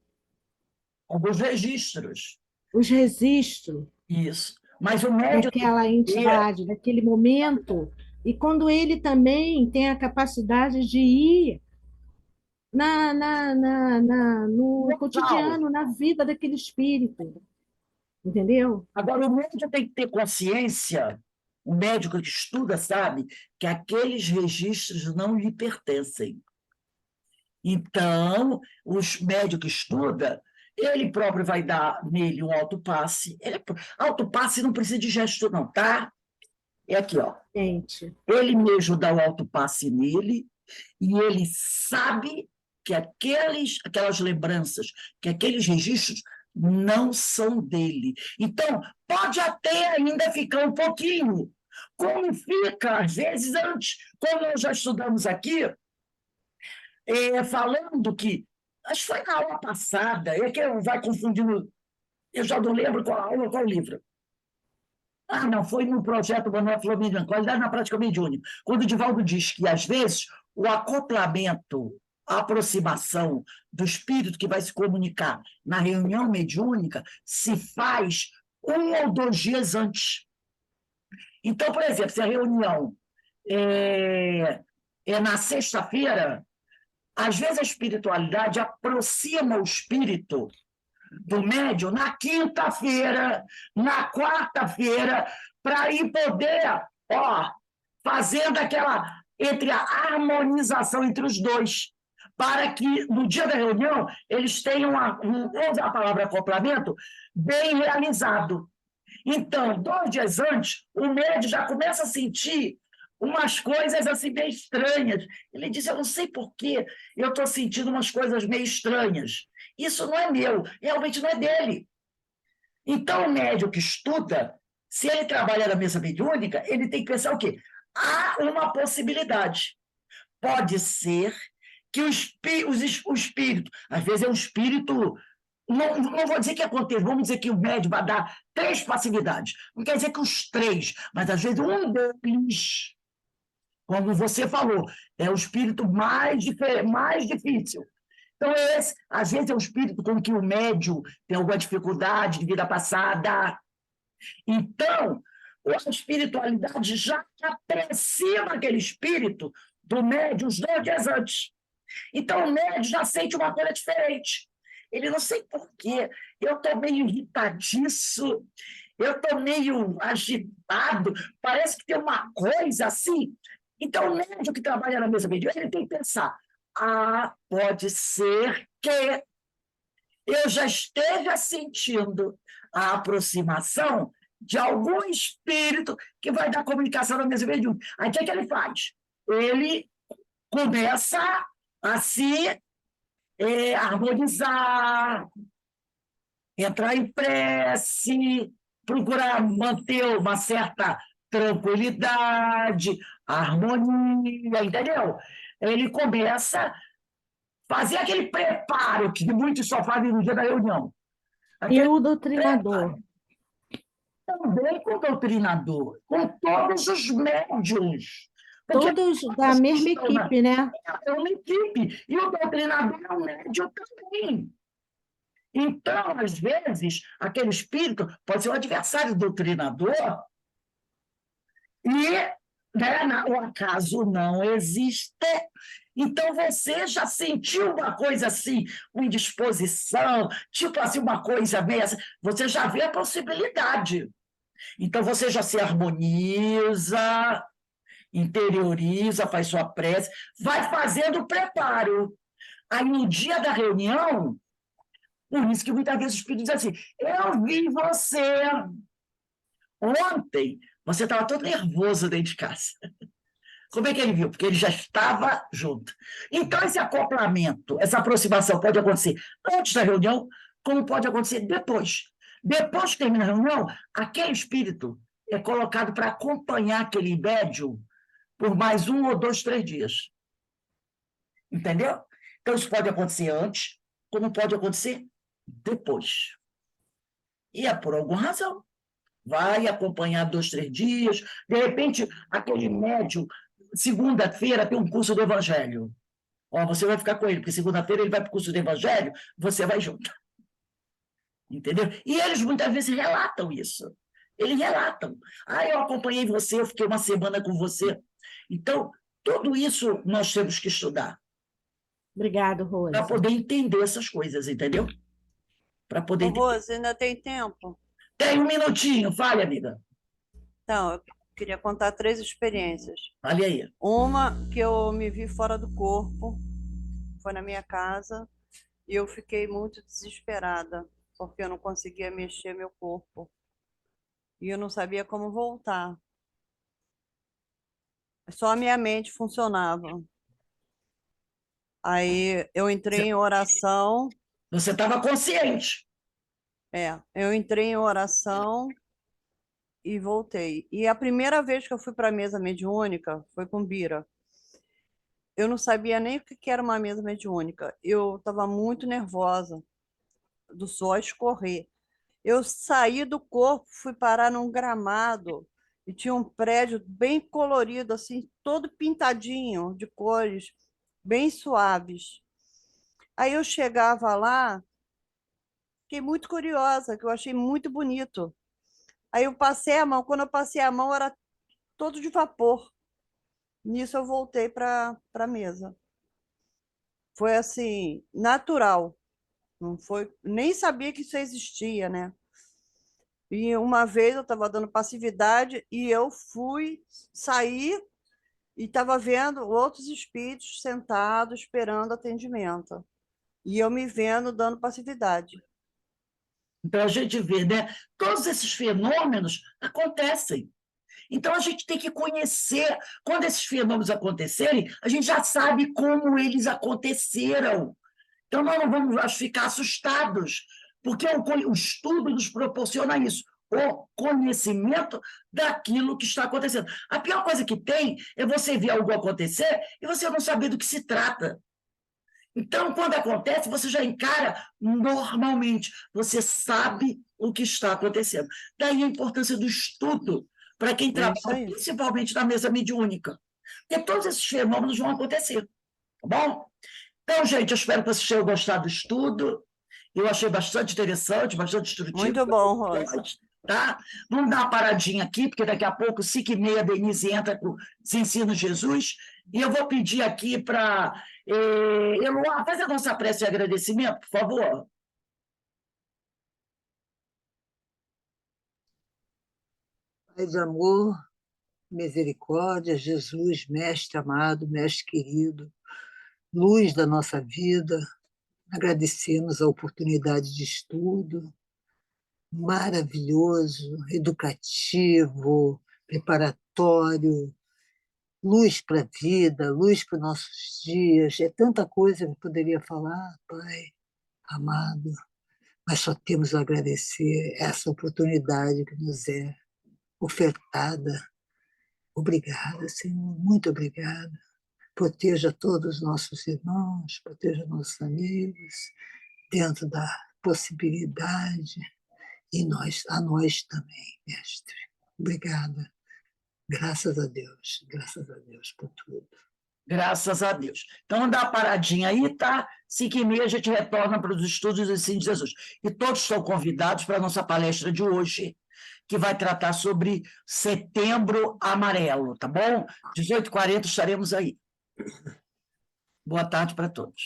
Alguns registros. os registros Isso. Mas o médium tem daquela que ter, entidade, daquele momento, e quando ele também tem a capacidade de ir no total. cotidiano, na vida daquele espírito, entendeu? Agora, o médium tem que ter consciência, o médico que estuda sabe que aqueles registros não lhe pertencem. Então, os médicos que estuda, ele próprio vai dar nele um autopasse. Autopasse não precisa de gesto, não, tá? É aqui, ó. Gente, Ele mesmo dá o autopasse nele e ele sabe que aquelas lembranças, que aqueles registros não são dele. Então, pode até ainda ficar um pouquinho, Como fica, às vezes, antes, como nós já estudamos aqui, falando que, acho que foi na aula passada, é que vai confundindo, eu já não lembro qual aula, qual livro. Ah, não, foi no projeto Manuel Flamengo, Qualidade na Prática Mediúnica, quando o Divaldo diz que, às vezes, o acoplamento, a aproximação do espírito que vai se comunicar na reunião mediúnica se faz 1 ou 2 dias antes. Então, por exemplo, se a reunião é na sexta-feira, às vezes a espiritualidade aproxima o espírito do médium na quinta-feira, na quarta-feira, para ir poder, fazendo aquela entre a harmonização entre os dois, para que no dia da reunião eles tenham, vou usar a palavra acoplamento, bem realizado. Então, 2 dias antes, o médium já começa a sentir umas coisas assim meio estranhas. Ele diz, eu não sei por que eu estou sentindo umas coisas meio estranhas. Isso não é meu, realmente não é dele. Então, o médium que estuda, se ele trabalha na mesa mediúnica, ele tem que pensar o quê? Há uma possibilidade. Pode ser que o espírito, às vezes é um espírito, não vou dizer que acontece, vamos dizer que o médium vai dar 3 passividades. Não quer dizer que os 3, mas às vezes um deles, como você falou, é o espírito mais difícil. Então, às vezes, é um espírito com que o médium tem alguma dificuldade de vida passada. Então, a espiritualidade já aproxima aquele espírito do médium uns 2 dias antes. Então, o médium já sente uma coisa diferente. Ele não sei por quê, eu estou meio irritadiço, eu estou meio agitado, parece que tem uma coisa assim. Então, o médium que trabalha na mesa mediúnica, ele tem que pensar, pode ser que eu já esteja sentindo a aproximação de algum espírito que vai dar comunicação na mesa mediúnica. Aí, o que ele faz? Ele começa a se harmonizar, entrar em prece, procurar manter uma certa tranquilidade, harmonia, entendeu? Ele começa a fazer aquele preparo que muitos só fazem no dia da reunião. E Aquele o doutrinador? preparo. Também com o doutrinador, com todos os médiuns. Porque Todos da mesma equipe, né? é uma equipe, e o doutrinador é um médium também. Então, às vezes, aquele espírito pode ser o adversário do doutrinador e, o acaso não existe. Então, você já sentiu uma coisa assim, uma indisposição, tipo assim, uma coisa meio assim, você já vê a possibilidade. Então, você já se harmoniza, interioriza, faz sua prece, vai fazendo o preparo. Aí, no dia da reunião, por isso que muitas vezes o Espírito diz assim, eu vi você ontem, você estava todo nervoso dentro de casa. Como é que ele viu? Porque ele já estava junto. Então, esse acoplamento, essa aproximação pode acontecer antes da reunião, como pode acontecer depois. Depois que termina a reunião, aquele espírito é colocado para acompanhar aquele médium por mais 1 ou 2, 3 dias. Entendeu? Então, isso pode acontecer antes, como pode acontecer depois. E é por alguma razão. Vai acompanhar 2, 3 dias, de repente, aquele médium, segunda-feira tem um curso do Evangelho. Você vai ficar com ele, porque segunda-feira ele vai para o curso do Evangelho, você vai junto. Entendeu? E eles muitas vezes relatam isso. Eles relatam. Eu acompanhei você, eu fiquei uma semana com você. Então, tudo isso nós temos que estudar. Obrigado, Rose. Para poder entender essas coisas, entendeu? Para poder entender. Rose, ainda tem tempo? Tem 1 minutinho, fale, amiga. Então, eu queria contar 3 experiências. Fale aí. Uma que eu me vi fora do corpo, foi na minha casa, e eu fiquei muito desesperada, porque eu não conseguia mexer meu corpo. E eu não sabia como voltar. Só a minha mente funcionava. Aí eu entrei em oração. Você estava consciente. Eu entrei em oração e voltei. E a primeira vez que eu fui para a mesa mediúnica foi com Bira. Eu não sabia nem o que era uma mesa mediúnica. Eu estava muito nervosa do suor escorrer. Eu saí do corpo, fui parar num gramado e tinha um prédio bem colorido, assim, todo pintadinho de cores bem suaves. Aí eu chegava lá, fiquei muito curiosa, que eu achei muito bonito. Aí eu passei a mão, quando eu passei a mão era todo de vapor. Nisso eu voltei para a mesa. Foi assim, natural. Não foi, nem sabia que isso existia, né? E uma vez eu estava dando passividade e eu fui sair e estava vendo outros espíritos sentados esperando atendimento. E eu me vendo dando passividade. Então, a gente vê, né? Todos esses fenômenos acontecem. Então, a gente tem que conhecer. Quando esses fenômenos acontecerem, a gente já sabe como eles aconteceram. Então, nós não vamos ficar assustados, porque o estudo nos proporciona isso, o conhecimento daquilo que está acontecendo. A pior coisa que tem é você ver algo acontecer e você não saber do que se trata. Então, quando acontece, você já encara normalmente, você sabe o que está acontecendo. Daí a importância do estudo para quem É isso trabalha aí. principalmente na mesa mediúnica. Porque todos esses fenômenos vão acontecer, tá bom? Então, gente, eu espero que vocês tenham gostado do estudo. Eu achei bastante interessante, bastante instrutivo. Muito bom, Rosa. Tá? Vamos dar uma paradinha aqui, porque daqui a pouco, 5h30, a Denise entra com os ensinos de Jesus. E eu vou pedir aqui para Eloá, faz a nossa prece de agradecimento, por favor. Pai de amor, misericórdia, Jesus, mestre amado, mestre querido, luz da nossa vida, agradecemos a oportunidade de estudo, maravilhoso, educativo, preparatório, luz para a vida, luz para os nossos dias. É tanta coisa que eu poderia falar, Pai amado, mas só temos a agradecer essa oportunidade que nos é ofertada. Obrigada, Senhor, muito obrigada. Proteja todos os nossos irmãos, proteja nossos amigos, dentro da possibilidade, e a nós também, Mestre. Obrigada. Graças a Deus por tudo. Graças a Deus. Então, vamos dar uma paradinha aí, tá? 5h30 a gente retorna para os estudos do Ensino de Jesus. E todos estão convidados para a nossa palestra de hoje, que vai tratar sobre Setembro Amarelo, tá bom? 18h40 estaremos aí. Boa tarde para todos.